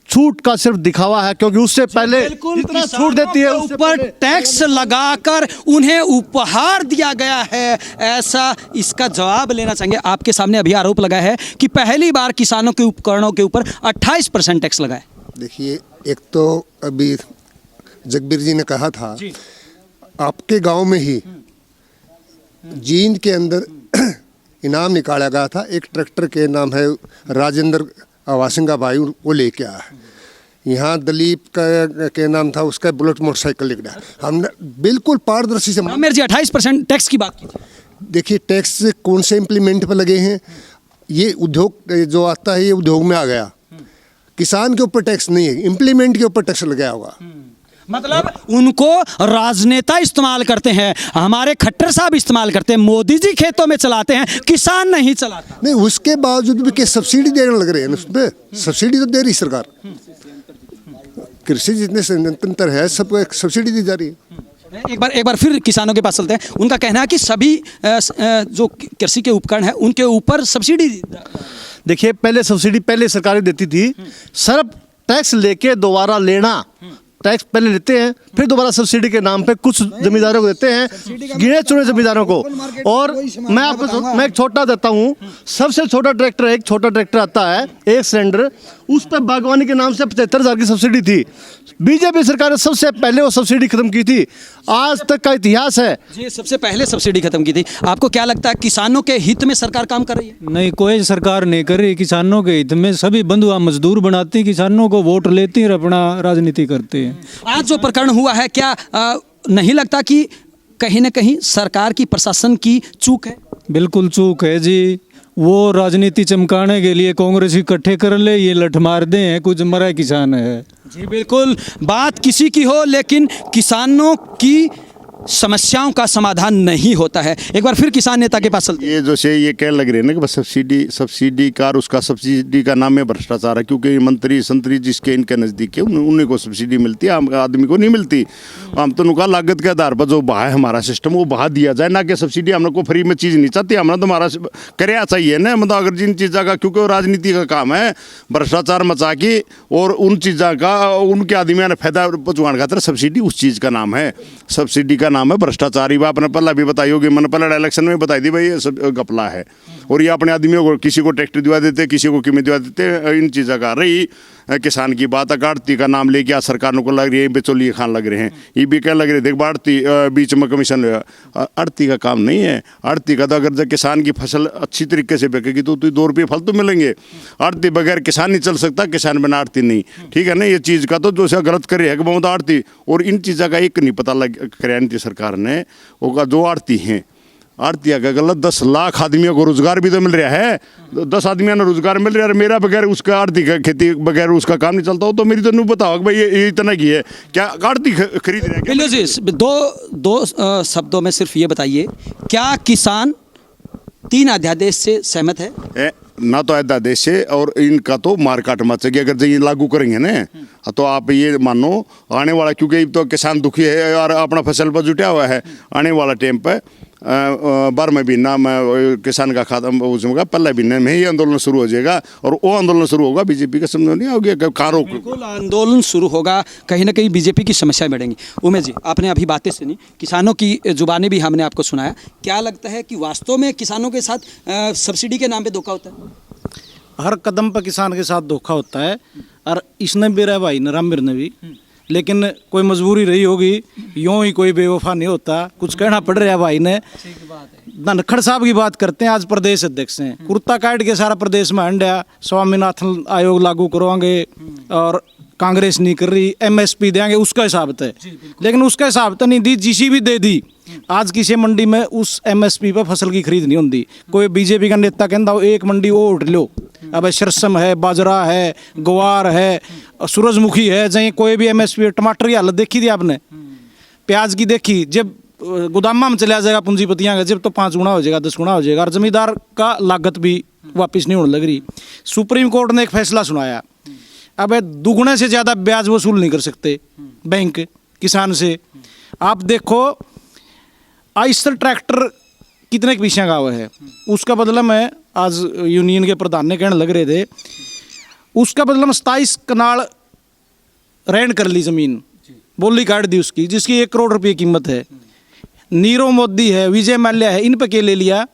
छूट का सिर्फ दिखावा है, क्योंकि उससे पहले इतना छूट देती है, ऊपर टैक्स लगाकर उन्हें उपहार दिया गया है, ऐसा इसका जवाब लेना चाहेंगे। आपके सामने अभी आरोप लगा है कि पहली बार किसानों के उपकरणों के ऊपर 28% टैक्स लगा है। देखिए, एक तो अभी जगबीर जी ने कहा था, आपके गांव में ही जींद के अंदर इनाम निकाला गया था। एक ट्रैक्टर के नाम है राजेंद्र आवासिंगा भाई, वो लेके आया। यहाँ दलीप का के नाम था, उसका बुलेट मोटरसाइकिल लेके आया। हमने बिल्कुल पारदर्शी से। मेरे जी 28% टैक्स की बात की। देखिए, टैक्स कौन से इम्प्लीमेंट पर लगे हैं, ये उद्योग जो आता है ये उद्योग में आ गया, किसान के ऊपर टैक्स नहीं है, इम्प्लीमेंट के ऊपर टैक्स लगाया होगा। मतलब उनको राजनेता इस्तेमाल करते हैं, हमारे खट्टर साहब इस्तेमाल करते हैं, मोदी जी खेतों में चलाते हैं, किसान नहीं चलाता। नहीं, उसके बावजूद भी क्या सब्सिडी देने लग रहे हैं, उस पर सब्सिडी तो दे रही सरकार, कृषि जितने संयंत्र है सबको एक सब्सिडी दी जा रही है। एक बार फिर किसानों के पास चलते हैं। उनका कहना है कि सभी जो कृषि के उपकरण हैं उनके ऊपर सब्सिडी। देखिए, पहले सब्सिडी पहले सरकारें देती थी, सिर्फ टैक्स लेके दोबारा लेना, टैक्स पहले लेते हैं फिर दोबारा सब्सिडी के नाम पे कुछ जमींदारों को देते हैं, गिने चुने जमींदारों को। और मैं एक छोटा देता हूँ, सबसे छोटा ट्रैक्टर, एक छोटा ट्रैक्टर आता है एक सिलेंडर, उस पर बागवानी के नाम से 75,000 की सब्सिडी थी। बीजेपी सरकार ने सबसे पहले वो सब्सिडी खत्म की थी, आज तक का इतिहास है जी, सबसे पहले सब्सिडी खत्म की थी। आपको क्या लगता है किसानों के हित में सरकार काम कर रही है? नहीं, कोई सरकार नहीं कर रही किसानों के हित में। सभी बंधुआ मजदूर बनाती, किसानों को वोट लेती और अपना राजनीति करते हैं। आज जो प्रकरण हुआ है, क्या नहीं लगता कि कहीं ना कहीं सरकार की, प्रशासन की चूक है? बिल्कुल चूक है जी। वो राजनीति चमकाने के लिए कांग्रेस इकट्ठे कर ले, ये लठ मार दे हैं, कुछ मरा किसान है जी। बिल्कुल, बात किसी की हो लेकिन किसानों की समस्याओं का समाधान नहीं होता है। एक बार फिर किसान नेता के पास चलते हैं। ये जैसे ये कह लग रहे हैं ना कि बस सब्सिडी का, और उसका सब्सिडी का नाम है भ्रष्टाचार है, क्योंकि मंत्री संतरी जिसके इनके नज़दीक है उन्हीं को सब्सिडी मिलती है, आम आदमी को नहीं मिलती। हम तो उनका लागत के आधार पर जो बहा है हमारा सिस्टम वो बहा दिया जाए, ना कि सब्सिडी। हम लोग को फ्री में चीज़ नहीं चाहती, हमारा तो हमारा करया चाहिए ना, मतलब अगर जिन चीज़ों का, क्योंकि वो राजनीति का काम है भ्रष्टाचार मचा के, और उन चीज़ों का उनके आदमियों ने फायदा पहुँचवाने खातिर सब्सिडी उस चीज़ का नाम है, सब्सिडी का नाम है भ्रष्टाचार। ही आपने पहला भी बताई होगी, मैंने पहले इलेक्शन में बताई थी भाई, ये सब गपला है। और ये अपने आदमियों को, किसी को ट्रैक्टर दिवा देते, किसी को कीमत दिवा देते, इन चीज़ों का। रही किसान की बात, आड़ती का नाम लेके आज सरकार को लग रही है बेचौलिए खान लग रहे हैं, ये भी क्या लग रहे, देख आड़ती बीच में कमीशन। आड़ती का काम नहीं है, आड़ती का तो अगर जब किसान की फसल अच्छी तरीके से बिकेगी तो 2 रुपये फल तो मिलेंगे। आड़ती बगैर किसान नहीं चल सकता, किसान बिना आड़ती नहीं, ठीक है ना। ये चीज़ का तो जो से गलत करे है कि बहुत आड़ती, और इन चीज़ों का एक नहीं पता लग कराया नीति सरकार ने, वो जो आड़ती हैं, आड़तिया का गलत 10 लाख आदमियों को रोजगार भी तो मिल रहा है, 10 आदमियों ने रोजगार मिल रहा है। मेरा बगैर उसका आड़ती का खेती बगैर उसका काम नहीं चलता हो, तो मेरी तो नहीं बताओ भाई ये इतना की है क्या आड़ती खरीद रहे हैं? जी, दो शब्दों में सिर्फ ये बताइए, क्या किसान 3 अध्यादेश से सहमत है? ना तो अध्यादेश से, और इनका तो मारकाट मचेगी अगर ये लागू करेंगे ना, तो आप ये मानो आने वाला, क्योंकि तो किसान दुखी है और अपना फसल पर जुटा हुआ है, आने वाला टाइम पर 12वें महीना में किसान का खत्म होगा, पहले महीने में ही आंदोलन शुरू हो जाएगा, और वो आंदोलन शुरू होगा बीजेपी का समझ नहीं आओगे कारों। बिल्कुल आंदोलन शुरू होगा, कहीं ना कहीं बीजेपी की समस्या बढ़ेंगी। उमेश जी, आपने अभी बातें सुनी, किसानों की जुबानी भी हमने आपको सुनाया, क्या लगता है कि वास्तव में किसानों के साथ सब्सिडी के नाम पे धोखा होता है? हर कदम पर किसान के साथ धोखा होता है, और इसने भी रहा भाई रामवीर ने भी, लेकिन कोई मजबूरी रही होगी, यूं ही कोई बेवफा नहीं होता, कुछ कहना पड़ रहा है भाई ने। धनखड़ साहब की बात करते हैं, आज प्रदेश अध्यक्ष हैं, कुर्ता काट के सारा प्रदेश में हंडा, स्वामीनाथन आयोग लागू करवाएंगे, और कांग्रेस नहीं कर रही, MSP देंगे, उसका हिसाब है, लेकिन उसका हिसाब तो नहीं दी, जीसी भी दे दी। आज किसी मंडी में उस MSP पर फसल की खरीद नहीं होती। कोई बीजेपी का नेता कहता हो एक मंडी वो उठ लो, अब सरसम है, बाजरा है, ग्वार है, सूरजमुखी है, जहीं कोई भी MSP। टमाटर की हालत देखी थी आपने, प्याज की देखी, जब गोदामा में चला जाएगा पूंजीपतियां का, जब तो 5 गुना हो जाएगा, 10 गुना हो जाएगा, और जमींदार का लागत भी वापस नहीं होने लग रही। सुप्रीम कोर्ट ने एक फैसला सुनाया, अब 2 गुने से ज़्यादा ब्याज वसूल नहीं कर सकते बैंक किसान से। आप देखो आइसर ट्रैक्टर कितने के पीछे का हुआ है, उसका बदला में आज यूनियन के प्रधान ने कहने लग रहे थे, उसका बदला में 27 कनाल रैंड कर ली ज़मीन, बोली काट दी उसकी, जिसकी 1 करोड़ रुपये कीमत है। नीरव मोदी है, विजय माल्या है, इन पे के ले लिया।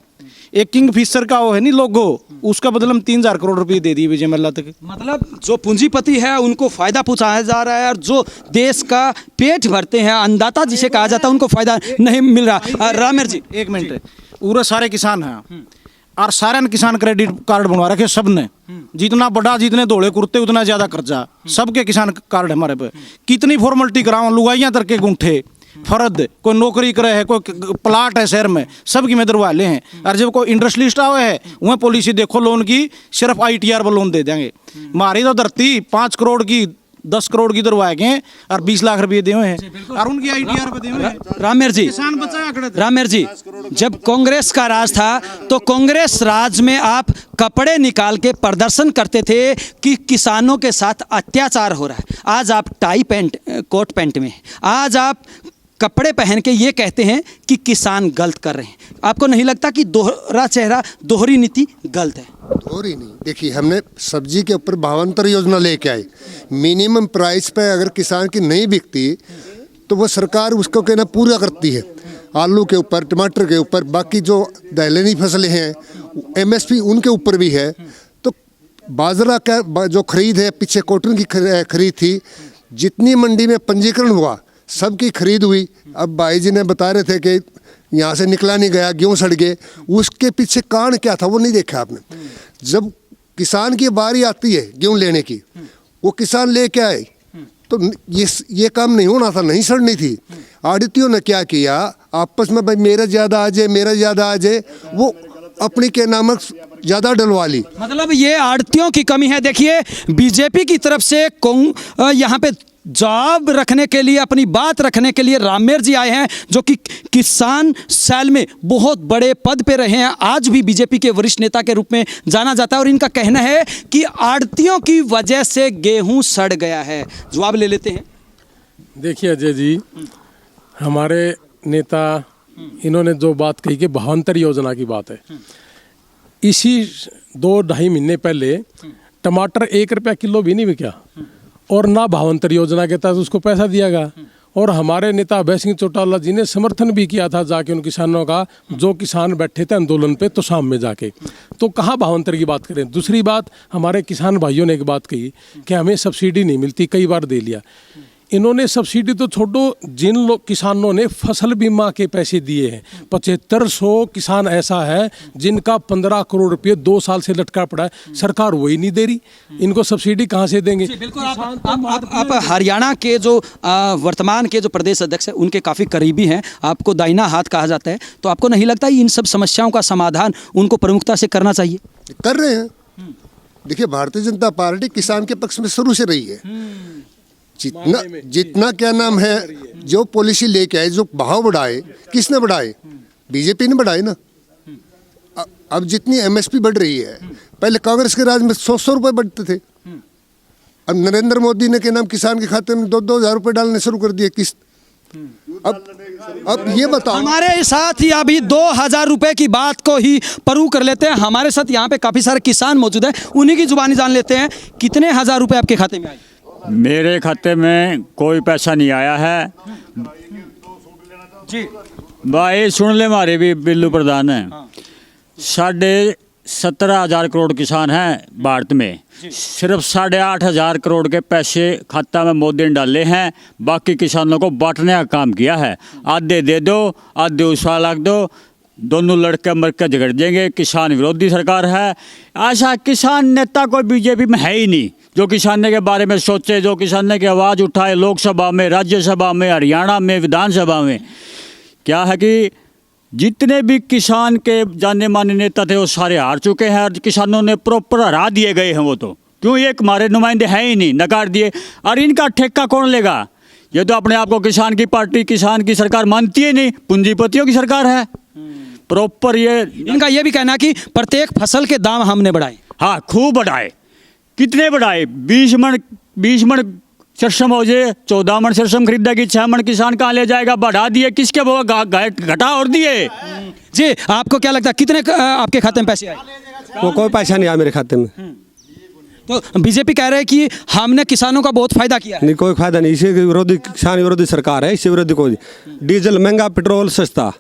एक किंगफिशर का वो है नहीं लोगो, उसका बदला में 3000 करोड़ रुपए दे दिए विजय माल्या तक। मतलब जो पूंजीपति है उनको फायदा पहुंचाया जा रहा है, और जो देश का पेट भरते हैं, अन्नदाता जिसे कहा जाता है, उनको फायदा नहीं मिल रहा। रामेर जी, 1 मिनट, पूरे सारे किसान हैं, और सारे किसान क्रेडिट कार्ड बनवा रखे सबने, जितना बड़ा, जितने धोले कुर्ते उतना ज़्यादा कर्जा, सबके किसान कार्ड हमारे पे। कितनी फॉर्मेलिटी कराओ, लुगाइयाँ तक के गुंठे, फर्द कोई नौकरी करे है, कोई प्लाट है शहर में, सबकी में दरवाले हैं। और जब कोई इंडस्ट्रियलिस्ट आवे है वह पॉलिसी देखो लोन की, सिर्फ ITR पर लोन दे देंगे। हमारी तो धरती 5 करोड़ की 10 करोड़ की दरवाए गए और 20 लाख रुपए दिए हैं और उनकी ITR पे दिए हैं। रामेर जी, किसान बचाया खड़े थे। रामेर जी, जब कांग्रेस का राज था तो कांग्रेस राज में आप कपड़े निकाल के प्रदर्शन करते थे कि किसानों के साथ अत्याचार हो रहा है। आज आप टाई पैंट कोट पैंट में, आज आप कपड़े पहन के ये कहते हैं कि किसान गलत कर रहे हैं। आपको नहीं लगता कि दोहरा चेहरा, दोहरी नीति गलत है? दोहरी नहीं, देखिए हमने सब्जी के ऊपर भावांतर योजना लेके आए। मिनिमम प्राइस पे अगर किसान की नहीं बिकती तो वो सरकार उसको कहना पूरा करती है। आलू के ऊपर, टमाटर के ऊपर, बाकी जो दलहनी फसलें हैं MSP उनके ऊपर भी है। तो बाजरा का जो खरीद है, पीछे कॉटन की खरीद थी, जितनी मंडी में पंजीकरण हुआ सबकी खरीद हुई। अब भाई जी ने बता रहे थे कि यहाँ से निकला नहीं गया, गेहूँ सड़ गए, उसके पीछे कारण क्या था वो नहीं देखा आपने। जब किसान की बारी आती है गेहूँ लेने की, वो किसान लेके आए तो ये काम नहीं होना था, नहीं सड़नी थी। आड़तियों ने क्या किया, आपस में भाई मेरा ज़्यादा आ जाए, मेरा ज़्यादा आ जाए, वो अपनी के नामक ज़्यादा डलवा ली। मतलब ये आड़तियों की कमी है। देखिए बीजेपी की तरफ से यहाँ पे जवाब रखने के लिए, अपनी बात रखने के लिए रामेर जी आए हैं, जो कि किसान सेल में बहुत बड़े पद पे रहे हैं, आज भी बीजेपी के वरिष्ठ नेता के रूप में जाना जाता है। और इनका कहना है कि आड़तियों की वजह से गेहूं सड़ गया है। जवाब ले लेते हैं। देखिए अजय जी, हमारे नेता इन्होंने जो बात कही कि भावांतर योजना की बात है, इसी 2-2.5 महीने पहले टमाटर 1 रुपया किलो भी नहीं बिका और ना भावांतर योजना के तहत उसको पैसा दिया गया। और हमारे नेता अभय सिंह चौटाला जी ने समर्थन भी किया था जाके उन किसानों का, जो किसान बैठे थे आंदोलन पे तो शाम में जाके। तो कहाँ भावांतर की बात करें। दूसरी बात, हमारे किसान भाइयों ने एक बात कही कि हमें सब्सिडी नहीं मिलती, कई बार दे लिया। इन्होंने सब्सिडी तो छोड़ो, जिन लोग किसानों ने फसल बीमा के पैसे दिए हैं, 7500 किसान ऐसा है जिनका 15 करोड़ रुपये 2 साल से लटका पड़ा है, सरकार वही नहीं दे रही। इनको सब्सिडी कहाँ से देंगे? बिल्कुल। आप हरियाणा के जो वर्तमान के जो प्रदेश अध्यक्ष हैं उनके काफ़ी करीबी हैं, आपको दाहिना हाथ कहा जाता है, तो आपको नहीं लगता इन सब समस्याओं का समाधान उनको प्रमुखता से करना चाहिए? कर रहे हैं। देखिए भारतीय जनता पार्टी किसान के पक्ष में शुरू से रही है। जितना क्या नाम है, जो पॉलिसी लेके आए, जो भाव बढ़ाए, किसने बढ़ाए? बीजेपी ने बढ़ाए ना। अब जितनी MSP बढ़ रही है, पहले कांग्रेस के राज में 100 रुपए बढ़ते थे, अब नरेंद्र मोदी ने के नाम किसान के खाते में 2-2 हज़ार रुपए डालने शुरू कर दिए किस्त। अब ये बताओ, हमारे साथ ही अभी 2000 रुपए की बात को ही परू कर लेते हैं। हमारे साथ यहाँ पे काफी सारे किसान मौजूद हैं, उन्हीं की जुबानी जान लेते हैं। कितने हजार रुपए आपके खाते में आए? मेरे खाते में कोई पैसा नहीं आया है जी भाई, सुन ले, हमारे भी बिल्लू प्रधान है। 17,500 करोड़ किसान हैं भारत में, सिर्फ 8,500 करोड़ के पैसे खाता में मोदी ने डाले हैं, बाकी किसानों को बांटने का काम किया है। आधे दे दो, आधे उछाल लाख दो, दोनों लड़के मर के झगड़ देंगे। किसान विरोधी सरकार है। ऐसा किसान नेता कोई बीजेपी में है ही नहीं जो किसानों के बारे में सोचे, जो किसानों की आवाज़ उठाए लोकसभा में, राज्यसभा में, हरियाणा में, विधानसभा में। क्या है कि जितने भी किसान के जाने माने नेता थे वो सारे हार चुके हैं और किसानों ने प्रॉपर हरा दिए गए हैं। वो तो क्यों, ये हमारे नुमाइंदे हैं ही नहीं, नकार दिए। और इनका ठेका कौन लेगा? ये तो अपने आप को किसान की पार्टी, किसान की सरकार मानती है नहीं, पूंजीपतियों की सरकार है प्रॉपर। ये इनका ये भी कहना कि प्रत्येक फसल के दाम हमने बढ़ाए। हाँ, खूब बढ़ाए। कितने बढ़ाए? 20 मन सरसम हो जाए, 14 मन सरसम खरीदेगी, 6 मन किसान कहाँ ले जाएगा? बढ़ा दिए। किसके वो घटा और दिए। जी आपको क्या लगता है कितने आपके खाते में पैसे आए? वो कोई पैसा नहीं आया मेरे खाते में। तो बीजेपी कह रहे हैं कि हमने किसानों का बहुत फायदा किया है। नहीं, कोई फायदा नहीं। इसी विरोधी, किसान विरोधी सरकार है, इससे विरोधी कोई। डीजल महंगा, पेट्रोल सस्ता।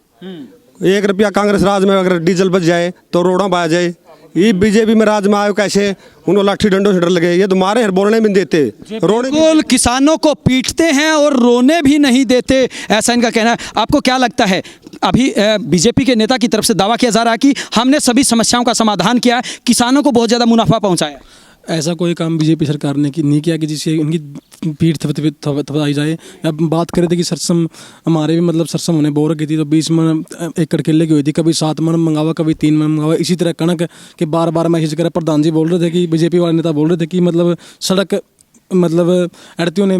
1 रुपया कांग्रेस राज में अगर डीजल बच जाए तो रोड़ा बा जाए। ये बीजेपी में राज में आयो कैसे? उन्होंने लाठी डंडों से डर लगे। ये तो मारे हैं, बोलने भी नहीं देते, बिल्कुल किसानों को पीटते हैं और रोने भी नहीं देते, ऐसा इनका कहना है। आपको क्या लगता है? अभी बीजेपी के नेता की तरफ से दावा किया जा रहा है कि हमने सभी समस्याओं का समाधान किया है, किसानों को बहुत ज़्यादा मुनाफा पहुंचाया है। ऐसा कोई काम बीजेपी सरकार ने नहीं किया कि जिससे उनकी पीठ थपथपाई जाए। अब बात करें थे कि सरसम हमारे भी मतलब सरसम होने बोर की थी तो 20 मन एकड़ केले की हुई थी, कभी 7 मन मंगावा कभी 3 मन मंगावा। इसी तरह कणक के बार बार मैसेज करे, प्रधान जी बोल रहे थे कि बीजेपी वाले नेता बोल रहे थे कि मतलब सड़क मतलब अड़तियों ने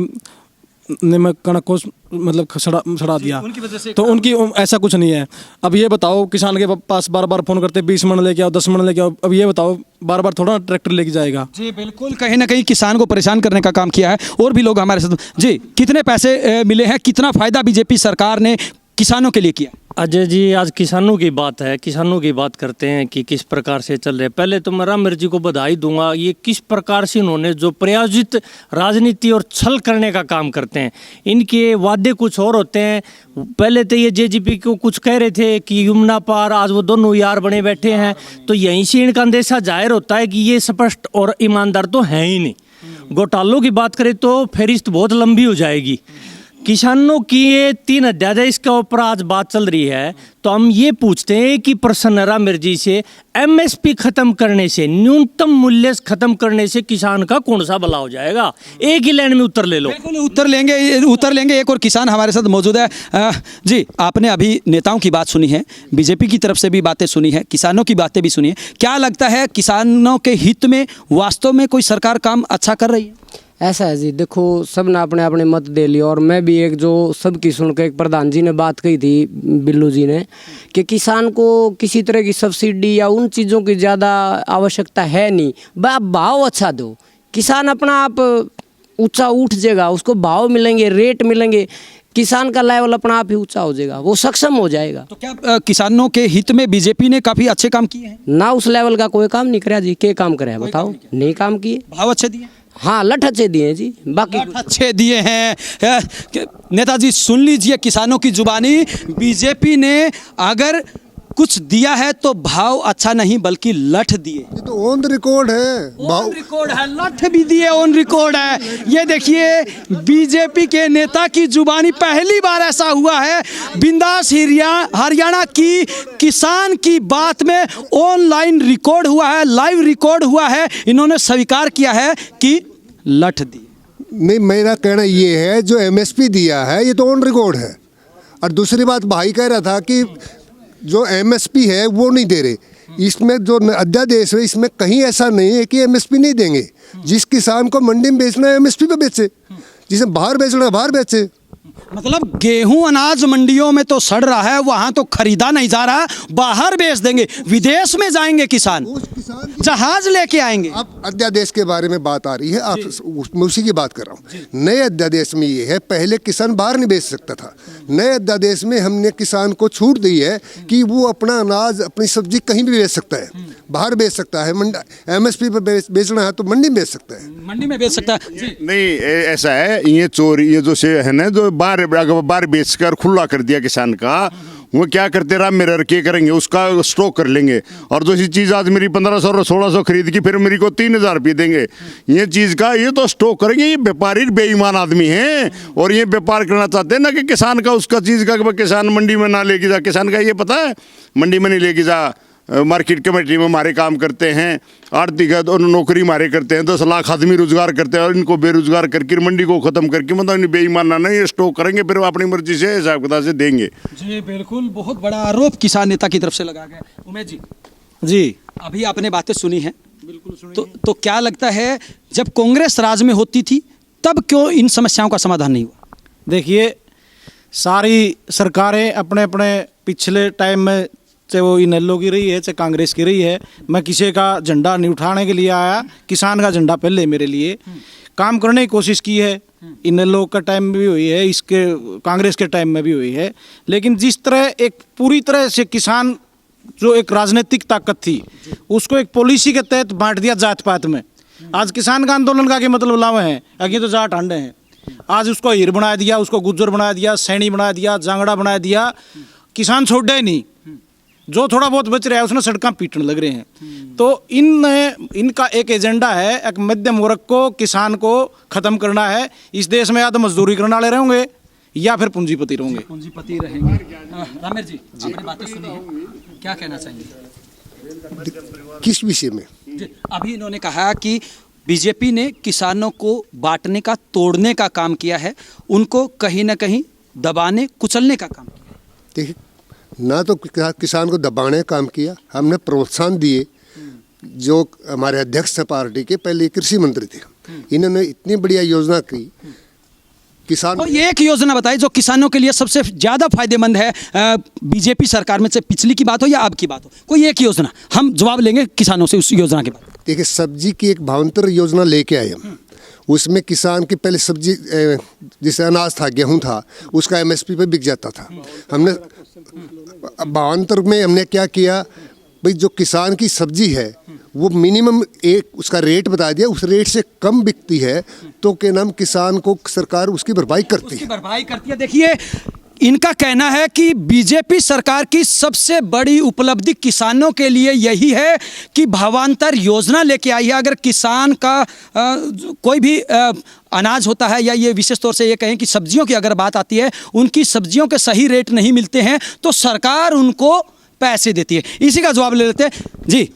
मैं कणक को मतलब सड़ा दिया, उनकी वजह से तो उनकी ऐसा कुछ नहीं है। अब ये बताओ किसान के पास बार बार फोन करते 20 मन लेके आओ 10 मन लेके आओ, अब ये बताओ बार बार थोड़ा ट्रैक्टर लेके जाएगा। जी बिल्कुल, कहीं ना कहीं किसान को परेशान करने का काम किया है। और भी लोग हमारे साथ। जी, कितने पैसे मिले हैं, कितना फायदा बीजेपी सरकार ने किसानों के लिए किया? अजय जी, आज किसानों की बात है, किसानों की बात करते हैं कि किस प्रकार से चल रहे हैं। पहले तो मैं रामवीर जी को बधाई दूंगा, ये किस प्रकार से इन्होंने जो प्रायोजित राजनीति और छल करने का काम करते हैं। इनके वादे कुछ और होते हैं। पहले तो ये जेजेपी को कुछ कह रहे थे कि यमुना पार, आज वो दोनों यार बने बैठे हैं, तो यहीं से इनका अंदेशा जाहिर होता है कि ये स्पष्ट और ईमानदार तो हैं ही नहीं। घोटालों की बात करें तो फहरिस्त बहुत लंबी हो जाएगी। किसानों की ये 3 अध्यादेश के ऊपर आज बात चल रही है, तो हम ये पूछते हैं कि प्रसन्न रामवीर जी से एमएसपी खत्म करने से, न्यूनतम मूल्य खत्म करने से किसान का कौन सा भला हो जाएगा? एक ही लाइन में उत्तर ले लो। बिल्कुल उत्तर लेंगे। एक और किसान हमारे साथ मौजूद है। जी, आपने अभी नेताओं की बात सुनी है, बीजेपी की तरफ से भी बातें सुनी है, किसानों की बातें भी सुनी है। क्या लगता है किसानों के हित में वास्तव में कोई सरकार काम अच्छा कर रही है? ऐसा है जी, देखो सब ने अपने अपने मत दे लिए, और मैं भी एक जो सबकी सुन के एक प्रधान जी ने बात कही थी, बिल्लू जी ने, कि किसान को किसी तरह की सब्सिडी या उन चीज़ों की ज़्यादा आवश्यकता है नहीं, आप भाव अच्छा दो, किसान अपना आप ऊंचा उठ जाएगा, उसको भाव मिलेंगे, रेट मिलेंगे, किसान का लेवल अपना आप ही ऊंचा हो जाएगा, वो सक्षम हो जाएगा। तो क्या किसानों के हित में बीजेपी ने काफ़ी अच्छे काम किए हैं? ना उस लेवल का कोई काम नहीं कराया जी। क्या काम कराया बताओ? नहीं काम किए। भाव अच्छे दिए? हाँ, लठ अच्छे दिए जी, बाकी अच्छे दिए हैं। नेताजी सुन लीजिए किसानों की जुबानी, बीजेपी ने अगर कुछ दिया है तो भाव अच्छा नहीं बल्कि लठ दिए। ये तो ऑन द रिकॉर्ड है, ऑन रिकॉर्ड है, लठ भी दिए, ऑन रिकॉर्ड है। ये देखिए बीजेपी के नेता की जुबानी, पहली बार ऐसा हुआ है बिंदास हरियाणा की किसान की बात में ऑनलाइन रिकॉर्ड हुआ है, लाइव रिकॉर्ड हुआ है, इन्होंने स्वीकार किया है कि लठ दी। नहीं, मेरा कहना ये है जो एमएसपी दिया है ये तो ऑन रिकॉर्ड है। और दूसरी बात भाई कह रहा था कि जो एमएसपी है वो नहीं दे रहे, इसमें जो अध्यादेश है इसमें कहीं ऐसा नहीं है कि एमएसपी नहीं देंगे। जिस किसान को मंडी में बेचना है एमएसपी पे बेचे, जिसे बाहर बेचना है बाहर बेचे। मतलब गेहूं अनाज मंडियों में तो सड़ रहा है, वहां तो खरीदा नहीं जा रहा, बाहर बेच देंगे, विदेश में जाएंगे किसान, जहाज लेके आएंगे। अब अध्यादेश के बारे में बात आ रही है, आप मैं उसी की बात कर रहा हूँ। नए अध्यादेश में ये है, पहले किसान बाहर नहीं बेच सकता था। नए अध्यादेश में हमने किसान को छूट दी है कि वो अपना अनाज अपनी सब्जी कहीं भी बेच सकता है, बाहर बेच सकता है। एमएसपी पे बेचना है तो मंडी में बेच सकता है, मंडी में बेच सकता है। नहीं ऐसा है, ये चोरी ये जो से है ना जो बाहर बेचकर खुला कर दिया किसान का, वो क्या करते रहा मेरे के करेंगे, उसका स्टॉक कर लेंगे। और जो चीज़ आज मेरी 1500 और 1600 खरीद की, फिर मेरी को 3000 रुपये देंगे, ये चीज़ का ये तो स्टॉक करेंगे। ये व्यापारी बेईमान आदमी हैं और ये व्यापार करना चाहते हैं ना कि किसान का उसका चीज़ का किसान मंडी में ना लेके जा। किसान का ये पता है मंडी में नहीं लेके जा, मार्केट कमेटी में हमारे काम करते हैं, आर्थिक नौकरी हमारे करते हैं, 10 लाख आदमी रोजगार करते हैं और इनको बेरोजगार करके मंडी को ख़त्म करके मतलब बेईमाना नहीं ये स्टॉक करेंगे, फिर वो अपनी मर्जी से हिसाब किताब से देंगे। जी बिल्कुल, बहुत बड़ा आरोप किसान नेता की तरफ से लगा गया। उमेश जी, जी अभी आपने बातें सुनी हैं, बिल्कुल सुनी तो क्या लगता है जब कांग्रेस राज में होती थी तब क्यों इन समस्याओं का समाधान नहीं हुआ? देखिए, सारी सरकारें अपने अपने पिछले टाइम में, चाहे वो इनेलो की रही है चाहे कांग्रेस की रही है, मैं किसी का झंडा नहीं उठाने के लिए आया, किसान का झंडा पहले मेरे लिए काम करने की कोशिश की है। इनेलो का टाइम में भी हुई है, इसके कांग्रेस के टाइम में भी हुई है। लेकिन जिस तरह एक पूरी तरह से किसान जो एक राजनीतिक ताकत थी उसको एक पॉलिसी के तहत बांट दिया जात पात में। आज किसान का आंदोलन का क्या मतलब लावे हैं, अगे तो जाट आंडे हैं, आज उसको हीर बना दिया, उसको गुज्जर बना दिया, सैनी बना दिया, जांगड़ा बना दिया, किसान छोड़ा ही नहीं। जो थोड़ा बहुत बच रहा है उसने सड़कें पीटने लग रहे हैं। तो इनका एक एजेंडा है, एक मध्यम वर्ग को, किसान को खत्म करना है। इस देश में या तो मजदूरी करने वाले रहेंगे या फिर पूंजीपति रहेंगे। पूंजीपति रहेंगे। रामेर जी, आपने बातें सुनी है, क्या कहना चाहेंगे? किस विषय में? अभी इन्होंने कहा कि बीजेपी ने किसानों को बांटने का, तोड़ने का काम किया है, उनको कहीं ना कहीं दबाने, कुचलने का काम किया है। देखिए, ना तो किसान को दबाने का काम किया, हमने प्रोत्साहन दिए। जो हमारे अध्यक्ष थे पार्टी के, पहले कृषि मंत्री थे, इन्होंने इतनी बढ़िया योजना की किसान। और ये एक योजना बताइए जो किसानों के लिए सबसे ज़्यादा फायदेमंद है, बीजेपी सरकार में से पिछली की बात हो या अब की बात हो, कोई एक योजना, हम जवाब लेंगे किसानों से उस योजना के बाद। देखिए, सब्जी की एक भावांतर योजना लेके आए हम। उसमें किसान की पहले सब्जी जैसे अनाज था, गेहूं था, उसका एमएसपी पे बिक जाता था। हमने भावांतर में हमने क्या किया भाई, जो किसान की सब्जी है वो मिनिमम एक उसका रेट बता दिया, उस रेट से कम बिकती है तो क्या नाम किसान को सरकार उसकी भरपाई करती है। देखिए, इनका कहना है कि बीजेपी सरकार की सबसे बड़ी उपलब्धि किसानों के लिए यही है कि भावांतर योजना लेके आई है। अगर किसान का कोई भी अनाज होता है, या ये विशेष तौर से ये कहें कि सब्जियों की अगर बात आती है, उनकी सब्जियों के सही रेट नहीं मिलते हैं तो सरकार उनको पैसे देती है। इसी का जवाब ले लेते हैं जी।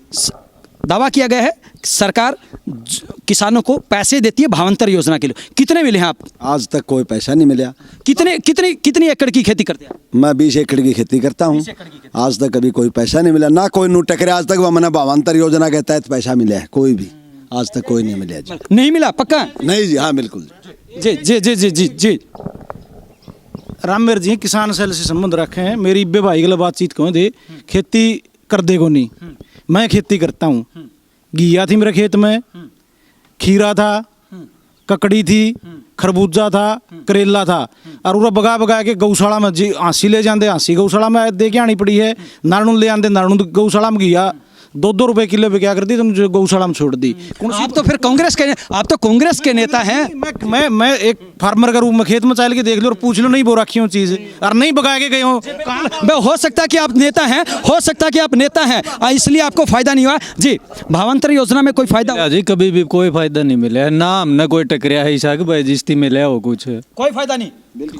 दावा किया गया है सरकार किसानों को पैसे देती है भावांतर योजना के लिए। कितने मिले हैं आप? आज तक कोई पैसा नहीं मिला। कितनी एकड़ की खेती करते हैं? मैं 20 एकड़ की खेती करता हूँ। आज तक कभी कोई पैसा नहीं मिला, ना कोई नोट टकरे आज तक। वो मैंने भावांतर योजना के तहत पैसा मिला है, कोई भी आज तक कोई नहीं मिला जी। नहीं मिला? पक्का नहीं जी, हाँ बिल्कुल जी जी जी जी जी जी। रामवीर जी किसान सेल से संबंध रखे हैं। मेरी इब्बे भाई गल बातचीत कहूँ दे, खेती कर देगो नहीं। मैं खेती करता हूँ, घिया थी मेरे खेत में, खीरा था, ककड़ी थी, खरबूजा था, करेला था, और उरा बगा बगा के गौशाला में जी हाँसी ले जाते, हाँसी गौशाला में दे के आनी पड़ी है। नारणू ले आते, नारणू गौशाला में घिया 2-2 रुपए किलो पे क्या कर दी, तुम जो गौशाला में छोड़ दी। आप तो फिर कांग्रेस के नेता हैं। मैं एक फार्मर का रूप में खेत में चल के देख लो और पूछ लो, नहीं बो रखी हूँ चीज और नहीं बगा के गए हो। हो सकता है कि आप नेता हैं, हो सकता है कि आप नेता हैं, इसलिए आपको फायदा नहीं हुआ जी। भावांतर योजना में कोई फायदा जी? कभी भी कोई फायदा नहीं मिला है ना, हमने कोई टकरिया है ईसा की बेइज्जती मिले हो, कुछ कोई फायदा नहीं।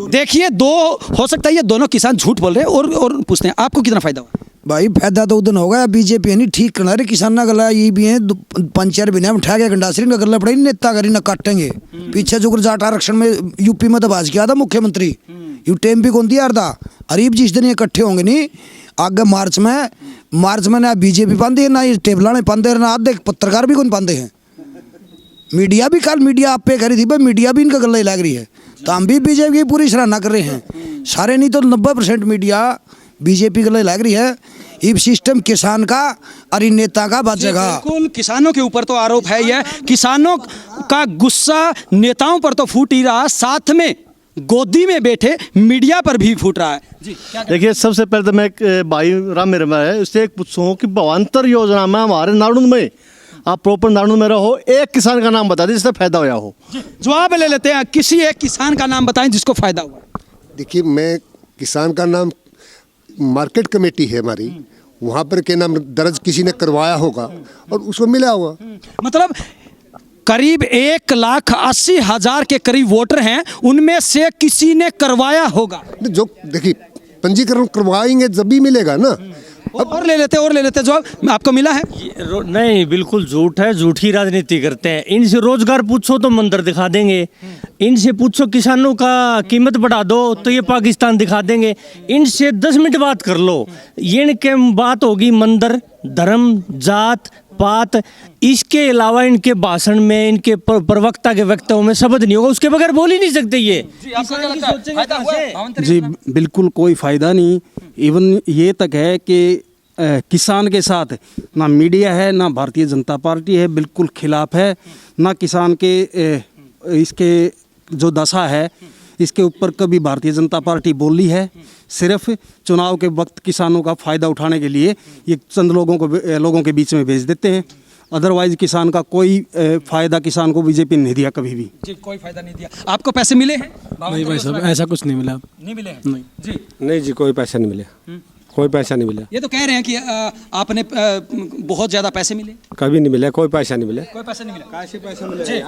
देखिए, हो सकता है ये दोनों किसान झूठ बोल रहे हैं और पूछते हैं आपको कितना फायदा हुआ? भाई फायदा तो उदन होगा, बीजेपी नहीं ठीक करना रे किसान ना गला। ये भी है 5-4 महीने में उठा के गंडासरी का गला पड़ेगी, नेता करी ना काटेंगे। पीछे जो जाट आरक्षण में यूपी में दबाज किया था मुख्यमंत्री, यू टेम भी कौन दिया था। अरीब जिस दिन इकट्ठे होंगे नहीं आगे मार्च में ना बीजेपी पाते है, ना ये टेबला ने पाते, ना आधे पत्रकार भी कौन पाते हैं। मीडिया भी कल मीडिया आप पे करी थी भाई, मीडिया भी इनका गला ही लग रही है। तो हम भी बीजेपी की पूरी सराहना कर रहे हैं सारे, नहीं तो 90% मीडिया बीजेपी गले लग रही है। ये सिस्टम किसान का और नेता का बचेगा। बिल्कुल, किसानों के ऊपर तो आरोप है यह, किसानों का गुस्सा नेताओं पर तो फूट ही रहा, साथ में गोदी में बैठे मीडिया पर भी फूट रहा है जी। देखिए, सबसे पहले तो मैं भाई राम मेरे में है उससे एक पूछूँ कि भावांतर योजना में हमारे नाड़ून में, आप प्रॉपर नाड़ून में रहो, एक किसान का नाम बता दें जिससे फायदा होया हो। जवाब ले लेते हैं, किसी एक किसान का नाम बताएं जिसको फायदा हुआ। देखिए, मैं किसान का नाम, मार्केट कमेटी है हमारी, वहाँ पर क्या नाम दर्ज किसी ने करवाया होगा और उसको मिला होगा। मतलब करीब 1,80,000 के करीब वोटर हैं, उनमें से किसी ने करवाया होगा। जो देखिए, पंजीकरण करवाएंगे जब भी मिलेगा ना। और ले लेते जवाब आपको मिला है? नहीं, बिल्कुल झूठ है, झूठी राजनीति करते हैं। इनसे रोजगार पूछो तो मंदिर दिखा देंगे, इनसे पूछो किसानों का कीमत बढ़ा दो तो ये पाकिस्तान दिखा देंगे। इनसे 10 मिनट बात कर लो, ये इनके बात होगी मंदिर, धर्म, जात पात। इसके अलावा इनके भाषण में, इनके प्रवक्ता के वक्तव्यों में शब्द नहीं होगा, उसके बगैर बोल ही नहीं सकते ये। जी बिल्कुल कोई फायदा नहीं। इवन ये तक है कि किसान के साथ ना मीडिया है, ना भारतीय जनता पार्टी है, बिल्कुल खिलाफ है। ना किसान के इसके जो दशा है इसके ऊपर कभी भारतीय जनता पार्टी बोली है। सिर्फ चुनाव के वक्त किसानों का फ़ायदा उठाने के लिए ये चंद लोगों के बीच में भेज देते हैं। अदरवाइज किसान का कोई फ़ायदा किसान को बीजेपी ने नहीं दिया कभी भी जी। कोई फ़ायदा नहीं दिया। आपको पैसे मिले हैं? नहीं भाई साहब, ऐसा कुछ नहीं मिला। नहीं मिले हैं नहीं जी। नहीं जी, कोई पैसा नहीं मिला, कोई पैसा नहीं मिला। ये तो कह रहे हैं कि आपने बहुत ज़्यादा पैसे मिले। कभी नहीं मिला, कोई पैसा नहीं मिला। कोई पैसा नहीं मिला। कैसे पैसा मिले?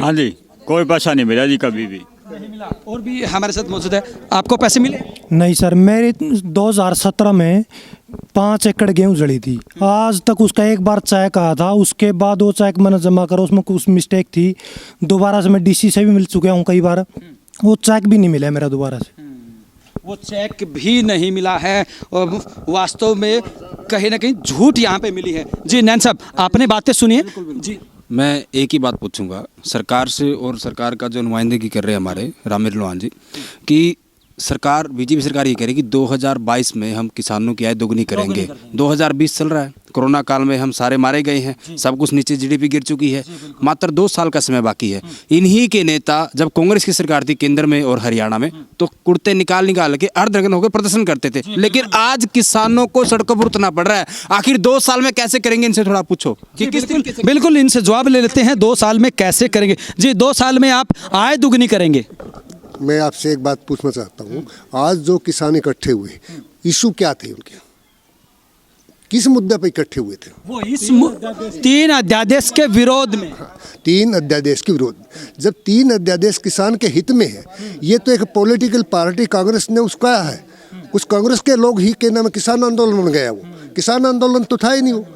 हाँ जी, कोई पैसा नहीं मिला जी, कभी भी नहीं मिला। और भी हमारे साथ मौजूद है, आपको पैसे मिले? नहीं सर, मेरे 2017 में 5 एकड़ गेहूं जड़ी थी, आज तक उसका एक बार चेक आया था, उसके बाद वो चेक मैंने जमा करा, उसमें कुछ मिस्टेक थी, दोबारा से मैं डीसी से भी मिल चुका हूँ कई बार, वो चेक भी नहीं मिला मेरा दोबारा से। वो चेक भी नहीं मिला है और वास्तव में कहीं ना कहीं झूठ यहाँ पे मिली है। जी नैन साहब, आपने बातें सुनी है जी। मैं एक ही बात पूछूंगा सरकार से, और सरकार का जो नुमाइंदगी कर रहे हैं हमारे रामवीर लोहान जी, कि सरकार बीजेपी सरकार ये कह रही है कि 2022 में हम किसानों की आय दोगुनी करेंगे। 2020 चल रहा है, कोरोना काल में हम सारे मारे गए हैं, सब कुछ नीचे जीडीपी गिर चुकी है, मात्र 2 साल का समय बाकी है। इन्हीं के नेता जब कांग्रेस की सरकार थी केंद्र में और हरियाणा में, तो कुर्ते निकाल के अर्धनग्न होकर प्रदर्शन करते थे, लेकिन आज किसानों को सड़कों पर उतरना पड़ रहा है। आखिर 2 साल में कैसे करेंगे, इनसे थोड़ा पूछो कि बिल्कुल इनसे जवाब ले लेते हैं। 2 साल में कैसे करेंगे जी? 2 साल में आप आय दुगनी करेंगे? मैं आपसे एक बात पूछना चाहता हूँ, आज जो किसान इकट्ठे हुए, इशू क्या थे उनके, किस मुद्दे पे इकट्ठे हुए थे? वो इस 3 अध्यादेश के विरोध में। 3 अध्यादेश के विरोध। जब 3 अध्यादेश किसान के हित में है, ये तो एक पॉलिटिकल पार्टी कांग्रेस ने उसका है, कुछ कांग्रेस के लोग ही के नाम किसान आंदोलन बन गया। वो किसान आंदोलन तो था ही नहीं वो।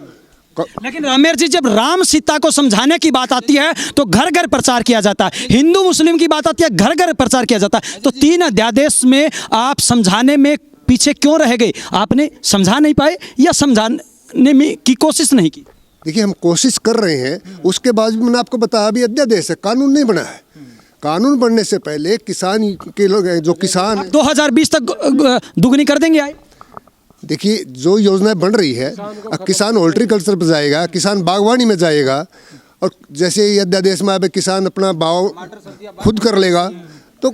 लेकिन रामेर जी, जब राम सीता को समझाने की बात आती है तो घर घर प्रचार किया जाता है, हिंदू मुस्लिम की बात आती है घर घर प्रचार किया जाता है, तो 3 अध्यादेश में आप समझाने में पीछे क्यों रह गए? आपने समझा नहीं पाए या समझाने में की कोशिश नहीं की? देखिए, हम कोशिश कर रहे हैं, उसके बाद भी मैंने आपको बताया अभी अध्यादेश है, कानून नहीं बना है। कानून बनने से पहले किसान के लोग जो किसान 2020 तक दुगनी कर देंगे आय? देखिए, जो योजनाएं बन रही है, अब किसान हॉर्टिकल्चर पर जाएगा, किसान बागवानी में जाएगा, और जैसे ये अध्यादेश में अब किसान अपना भाव खुद कर लेगा, तो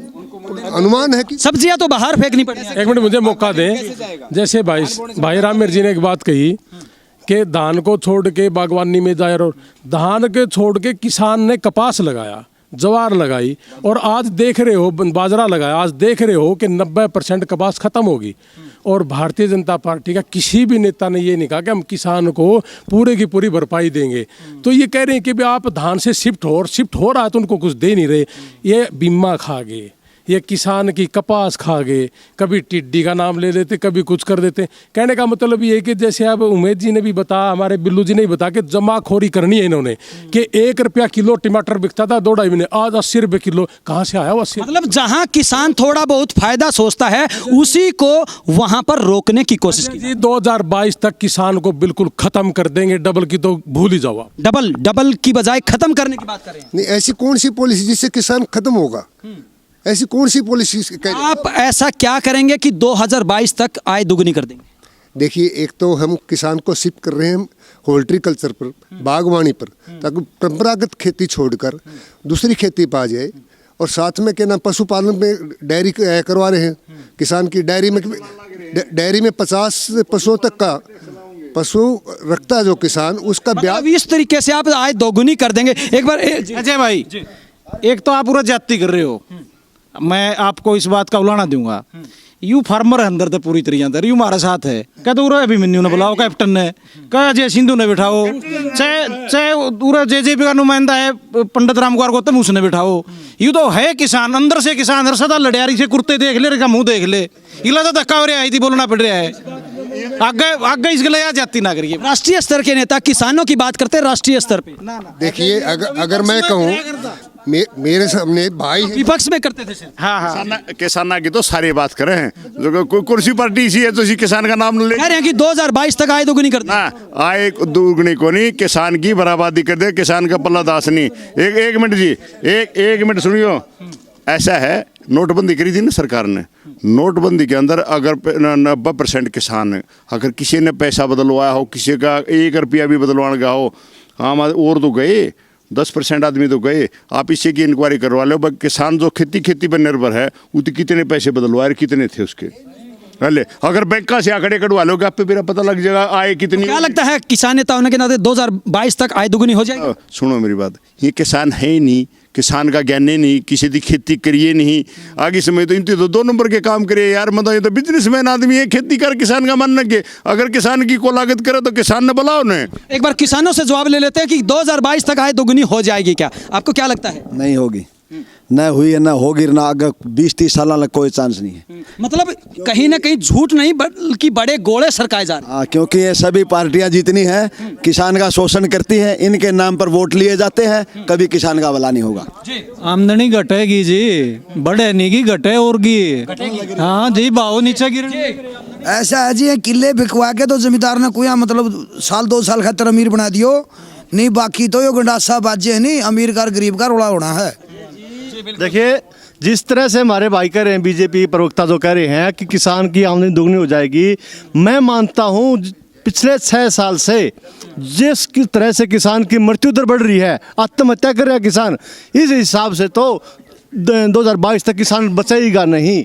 अनुमान है कि सब्जियां तो बाहर फेंकनी पड़ेगी। एक मिनट मुझे मौका दें। जैसे भाई रामवीर जी ने एक बात कही कि धान को छोड़ के बागवानी में जाए, और धान के छोड़ के किसान ने कपास लगाया, ज्वार लगाई, और आज देख रहे हो बाजरा लगाया, आज देख रहे हो कि 90% कपास खत्म होगी। और भारतीय जनता पार्टी का किसी भी नेता ने ये नहीं कहा कि हम किसान को पूरे की पूरी भरपाई देंगे। तो ये कह रहे हैं कि भी आप धान से शिफ्ट हो रहा है तो उनको कुछ दे नहीं रहे। ये बीमा खा गए, ये किसान की कपास खा गए, कभी टिड्डी का नाम ले लेते, कभी कुछ कर देते। कहने का मतलब ये है कि जैसे अब उमेद जी ने भी बताया, हमारे बिल्लू जी ने भी बताया कि जमाखोरी करनी है इन्होंने, कि 1 रुपया किलो टमाटर बिकता था 2-2.5 महीने, आज 80 रुपये किलो। कहाँ से आया वो 80? मतलब जहां किसान थोड़ा बहुत फायदा सोचता है, उसी को वहां पर रोकने की कोशिश की। 2022 तक किसान को बिल्कुल खत्म कर देंगे, डबल की तो भूल ही जाओ। डबल की बजाय खत्म करने की बात कर रहे हैं। नहीं, ऐसी कौन सी पॉलिसी जिससे किसान खत्म होगा? ऐसी कौन सी पॉलिसी? आप ऐसा क्या करेंगे कि 2022 तक आय दुगनी कर देंगे? देखिए, एक तो हम किसान को शिफ्ट कर रहे हैं हॉर्टिकल्चर पर, बागवानी पर, ताकि परंपरागत खेती छोड़कर दूसरी खेती पा जाए, और साथ में क्या नाम पशुपालन में डेयरी करवा रहे हैं। किसान की डेयरी में 50 पशुओं तक का पशु रखता है जो किसान, उसका ब्याज। इस तरीके से आप आय दोगुनी कर देंगे। एक बार अजय भाई, एक तो आप पूरा जाति कर रहे हो, मैं आपको इस बात का उलाना दूंगा। यू फार्मर अंदर तो पूरी तरीके अंदर यू हमारे साथ है, क्या तो अभिमन्यु ने बुलाओ, कैप्टन ने कहा, अजय सिंधु ने बिठाओ, चाहे पूरा जेजेपी का नुमाइंदा है पंडित राम कुमार गौतम, उसने बिठाओ। यू तो है किसान, अंदर से किसान, हर सदा लड़ियारी से कुर्ते देख ले, का मुंह देख ले, इला तो धक्का हो रहा है, बोलना पड़ रहा है। आगे इसके लिए जाती ना करिए। राष्ट्रीय स्तर के नेता किसानों की बात करते हैं राष्ट्रीय स्तर पे। देखिए, अगर मैं कहूँ, मेरे सामने भाई विपक्ष में करते थे। हाँ, किसान की तो सारी बात करें हैं, जो कोई कुर्सी पार्टी सी है तो इसी किसान का नाम ले कह रहे हैं कि 2022 तक आय दोगुनी कर दे। आय दोगुनी को नहीं, किसान की बराबरी कर दे, किसान का पल्ला दास नहीं। एक मिनट जी, एक मिनट सुनियो। ऐसा है, नोटबंदी करी थी ना सरकार ने, नोटबंदी के अंदर अगर 90% किसान है, अगर किसी ने पैसा बदलवाया हो, किसी का 1 रुपया भी बदलवाने का हो, आम और तो गए 10% आदमी तो गए। आप इससे की इंक्वायरी करवा लो, किसान जो खेती पर निर्भर है, वो तो कितने पैसे बदलवाए, कितने थे उसके। अगर बैंक का से आंकड़े कटवा लोगे, आप पे मेरा पता लग जाएगा आय कितनी। क्या लगता है किसान नेता होने के नाते 2022 तक आय दुगुनी हो जाएगी? सुनो मेरी बात, ये किसान है ही नहीं, किसान का ज्ञान नहीं, किसी की खेती करिए नहीं, आगे समय तो इनते तो 2 नंबर के काम करिए यार। मतलब ये तो बिजनेसमैन आदमी है, खेती कर किसान का मन लगे, अगर किसान की को लागत करे तो किसान ने बुलाओ ने। एक बार किसानों से जवाब ले लेते हैं कि 2022 तक आय दोगुनी हो जाएगी क्या? आपको क्या लगता है? नहीं होगी। न हुई है, न होगी, ना अगर 20-30 साल में कोई चांस नहीं है। मतलब कहीं ना कहीं झूठ नहीं बल्कि बड़े गोले सरकाए जा रहे हैं। हाँ, क्योंकि ये सभी पार्टियां जितनी हैं किसान का शोषण करती हैं, इनके नाम पर वोट लिए जाते हैं, कभी किसान का भला नहीं होगा। आमदनी घटेगी जी, बढ़े नहीं की घटे और की। हाँ जी, भाव नीचे गिर। ऐसा है जी, ये किले बिकवा के तो जमींदार ने कोई मतलब साल 2 साल खातर अमीर बना दियो, नहीं बाकी तो यो गंडासा बाजे नहीं, अमीर का गरीब का रोड़ा होना है। देखिए, जिस तरह से हमारे भाई कह रहे हैं, बीजेपी प्रवक्ता जो कह रहे हैं कि किसान की आमदनी दोगुनी हो जाएगी, मैं मानता हूँ पिछले 6 साल से जिस तरह से किसान की मृत्यु दर बढ़ रही है, आत्महत्या कर रहा है किसान, इस हिसाब से तो 2022 तक किसान बचेगा नहीं।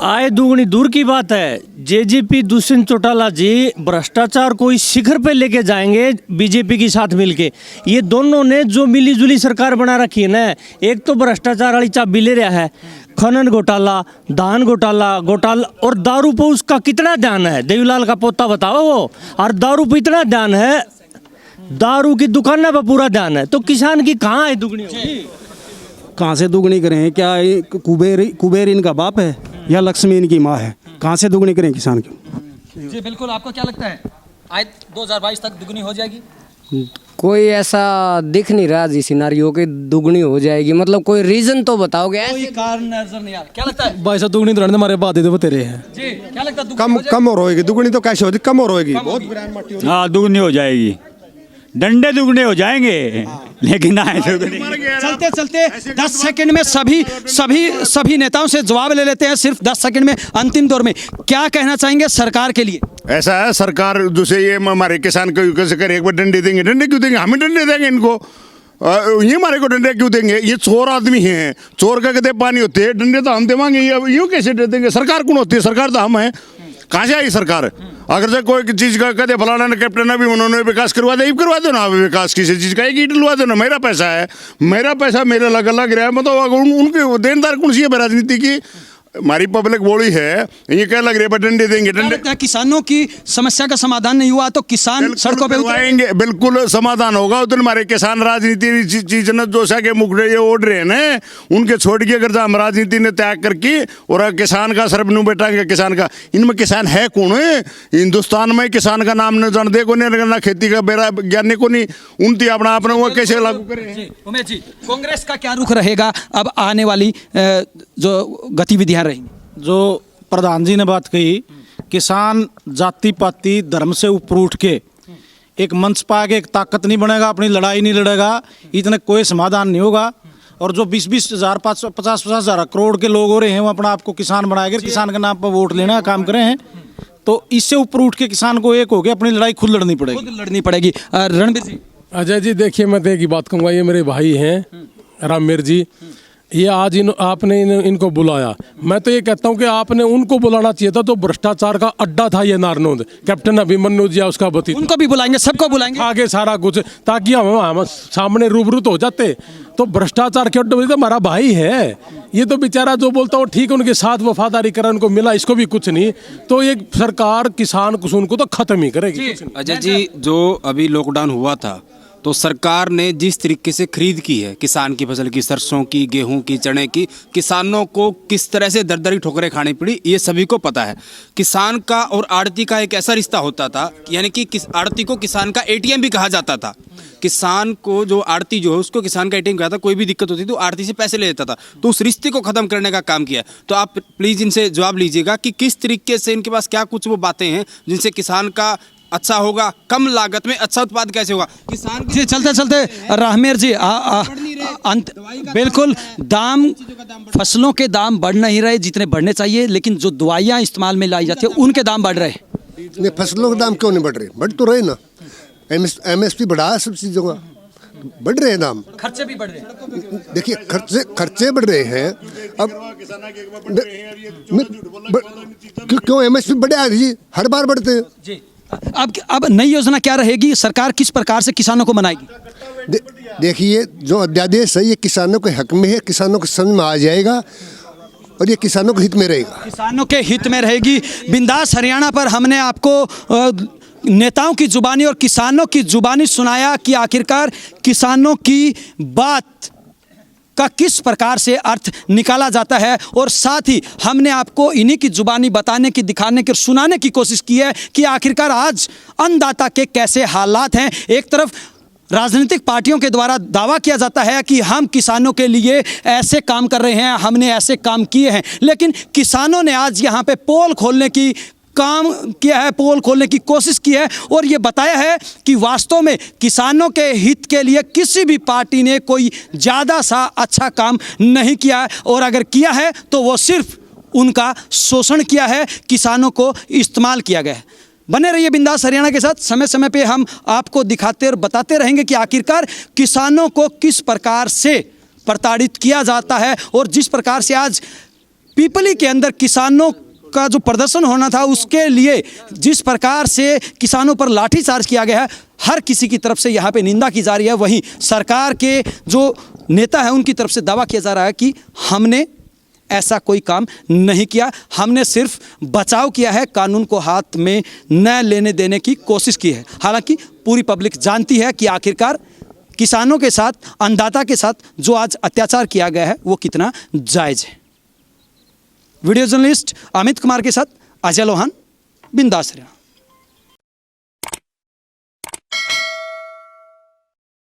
आय दुगनी दूर की बात है। जेजेपी दुष्यंत चौटाला जी भ्रष्टाचार को इस शिखर पे लेके जाएंगे बीजेपी के साथ मिलके। ये दोनों ने जो मिली जुली सरकार बना रखी है ना, एक तो भ्रष्टाचार वाली चाबी ले रहा है, खनन घोटाला, धान घोटाला और दारू पे उसका कितना ध्यान है, देवीलाल का पोता बताओ वो। और दारू पे इतना ध्यान है, दारू की दुकान पर पूरा ध्यान है, तो किसान की कहाँ है दुगनी होगी? कहाँ से दुगनी करें? क्या कुबेर इनका बाप है या लक्ष्मी इनकी माँ है? कहाँ से दुगनी करें किसान की? जी बिल्कुल, आपको क्या लगता है आय 2022 तक दुगनी हो जाएगी? कोई ऐसा दिख नहीं रहा जी सिनारियो कि दुगनी हो जाएगी, मतलब कोई रीजन तो बताओगे। कोई कारण नजर नहीं आ रहा, क्या लगता है? भाई साहब दुगनी तो हमारे बात है तेरे हैं जी, क्या लगता है? कम और होएगी, दुगनी तो कैसे होगी, कम और होएगी, बहुत। हाँ, दुगनी हो जाएगी, डंडे दुगने हो जाएंगे, लेकिन आए दुगनी। चलते चलते 10 सेकंड में सभी नेताओं से जवाब ले लेते हैं, सिर्फ 10 सेकंड में। अंतिम दौर में क्या कहना चाहेंगे सरकार के लिए? ऐसा है, सरकार जैसे ये हमारे किसान को कैसे करे, एक बार डंडे देंगे, डंडे क्यों देंगे? हमें डंडे देंगे इनको, ये हमारे को डंडे क्यों देंगे? ये चोर आदमी हैं, चोर का कहते पानी होते हैं, डंडे तो हम देवांगे, यूँ कैसे दे देंगे? सरकार कौन होती है? सरकार तो हम हैं। कहाँ से आई सरकार? अगर से कोई चीज़ का कहते फलाना ने कैप्टन अभी उन्होंने विकास करवा दे, करवा दो ना विकास किसी चीज़ का, एक ईट लुआ दो ना, मेरा पैसा है, मेरा पैसा मेरा लग रहा है, मतलब उनके देनदार कौन सी है राजनीति की? हमारी पब्लिक बोली है, ये क्या लग रही है? डंडे देंगे, डंडे। किसानों की समस्या का समाधान नहीं हुआ तो किसान सड़कों पे उतरेंगे, बिल्कुल समाधान होगा। उधर हमारे किसान राजनीति चीज न जो सा के मुख ये ओढ़ रहे हैं ना, उनके छोड़ के अगर हम राजनीति ने त्याग करके और किसान का सरबनू बैठाएंगे, किसान का, इनमें किसान है कौन है? हिंदुस्तान में किसान का नाम न जान दे को नहीं, ना खेती का बेरा ज्ञान को नहीं, उनती अपना अपना वो कैसे लागू करें? उमेश जी, कांग्रेस का क्या रुख रहेगा अब आने वाली जो गतिविधियां रहेंगी? जो प्रधान जी ने बात कही, किसान जाति पाति धर्म से ऊपर उठ के एक मंच पा के एक ताकत नहीं बनेगा, अपनी लड़ाई नहीं लड़ेगा, इतने कोई समाधान नहीं होगा। और जो 20-20 हज़ार 50-50 हज़ार करोड़ के लोग हो रहे हैं, वो अपना आपको किसान बनाएंगे, किसान के नाम पर वोट लेना काम करे हैं, तो इससे ऊपर उठ के किसान को एक होकर अपनी लड़ाई खुद लड़नी पड़ेगी। रणबीर जी। अजय जी देखिए, मैं तो एक ही बात कहूँगा, ये मेरे भाई हैं रामवीर जी, ये आज आपने इनको बुलाया, मैं तो ये कहता हूँ कि आपने उनको बुलाना चाहिए था, तो भ्रष्टाचार का अड्डा था ये नारनौंद। कैप्टन अभिमन्यु जी उसका बती, उनको भी बुलाएंगे, सबको बुलाएंगे आगे सारा कुछ, ताकि हम सामने रूबरू तो हो जाते। तो भ्रष्टाचार के अड्डे तो हमारा भाई है, ये तो बेचारा जो बोलता हो ठीक, उनके साथ वफादारी करा, उनको मिला, इसको भी कुछ नहीं, तो ये सरकार किसान कुसून को तो खत्म ही करेगी। अजय जी, जो अभी लॉकडाउन हुआ था तो सरकार ने जिस तरीके से खरीद की है किसान की फसल की, सरसों की, गेहूं की, चने की, किसानों को किस तरह से दरदरी ठोकरें खानी पड़ी, ये सभी को पता है। किसान का और आड़ती का एक ऐसा रिश्ता होता था, यानी कि आड़ती को किसान का एटीएम भी कहा जाता था। किसान को जो आड़ती जो है उसको किसान का एटीएम कहा था, कोई भी दिक्कत होती तो आड़ती से पैसे ले लेता था, तो उस रिश्ते को खत्म करने का काम किया। तो आप प्लीज़ इनसे जवाब लीजिएगा कि किस तरीके से इनके पास क्या कुछ वो बातें हैं जिनसे किसान का अच्छा होगा, कम लागत में अच्छा उत्पाद कैसे होगा किसान जी। चलते चलते राहमेर जी, बिल्कुल दाम, फसलों के दाम बढ़ नहीं रहे जितने बढ़ने चाहिए, लेकिन जो दवाइयाँ इस्तेमाल में लाई जाती है उनके दाम बढ़ रहे। नहीं, फसलों के दाम क्यों नहीं बढ़ रहे? बढ़ तो रहे ना, MSP बढ़ा है सब चीज़ों का, बढ़ रहे हैं दाम, खर्चे भी बढ़ रहे हैं। देखिए खर्चे बढ़ रहे हैं। अब क्यों MSP बढ़े आ जी, हर बार बढ़ते हैं जी। अब नई योजना क्या रहेगी? सरकार किस प्रकार से किसानों को मनाएगी? देखिए, जो अध्यादेश है ये किसानों के हक में है, किसानों को समझ में आ जाएगा और ये किसानों के हित में रहेगा, किसानों के हित में रहेगी। बिंदास हरियाणा पर हमने आपको नेताओं की जुबानी और किसानों की जुबानी सुनाया कि आखिरकार किसानों की बात का किस प्रकार से अर्थ निकाला जाता है, और साथ ही हमने आपको इन्हीं की जुबानी बताने की, दिखाने की और सुनाने की कोशिश की है कि आखिरकार आज अन्नदाता के कैसे हालात हैं। एक तरफ राजनीतिक पार्टियों के द्वारा दावा किया जाता है कि हम किसानों के लिए ऐसे काम कर रहे हैं, हमने ऐसे काम किए हैं, लेकिन किसानों ने आज यहाँ पे पोल खोलने की काम किया है, पोल खोलने की कोशिश की है और ये बताया है कि वास्तव में किसानों के हित के लिए किसी भी पार्टी ने कोई ज़्यादा सा अच्छा काम नहीं किया है, और अगर किया है तो वो सिर्फ उनका शोषण किया है, किसानों को इस्तेमाल किया गया है। बने रहिए बिंदास हरियाणा के साथ, समय समय पे हम आपको दिखाते और बताते रहेंगे कि आखिरकार किसानों को किस प्रकार से प्रताड़ित किया जाता है, और जिस प्रकार से आज पीपली के अंदर किसानों का जो प्रदर्शन होना था उसके लिए जिस प्रकार से किसानों पर लाठीचार्ज किया गया है, हर किसी की तरफ से यहाँ पे निंदा की जा रही है। वहीं सरकार के जो नेता हैं उनकी तरफ से दावा किया जा रहा है कि हमने ऐसा कोई काम नहीं किया, हमने सिर्फ बचाव किया है, कानून को हाथ में न लेने देने की कोशिश की है। हालांकि पूरी पब्लिक जानती है कि आखिरकार किसानों के साथ, अन्नदाता के साथ जो आज अत्याचार किया गया है वो कितना जायज़ है। वीडियो जर्नलिस्ट अमित कुमार के साथ अजय लोहान, बिंदास हरियाणा।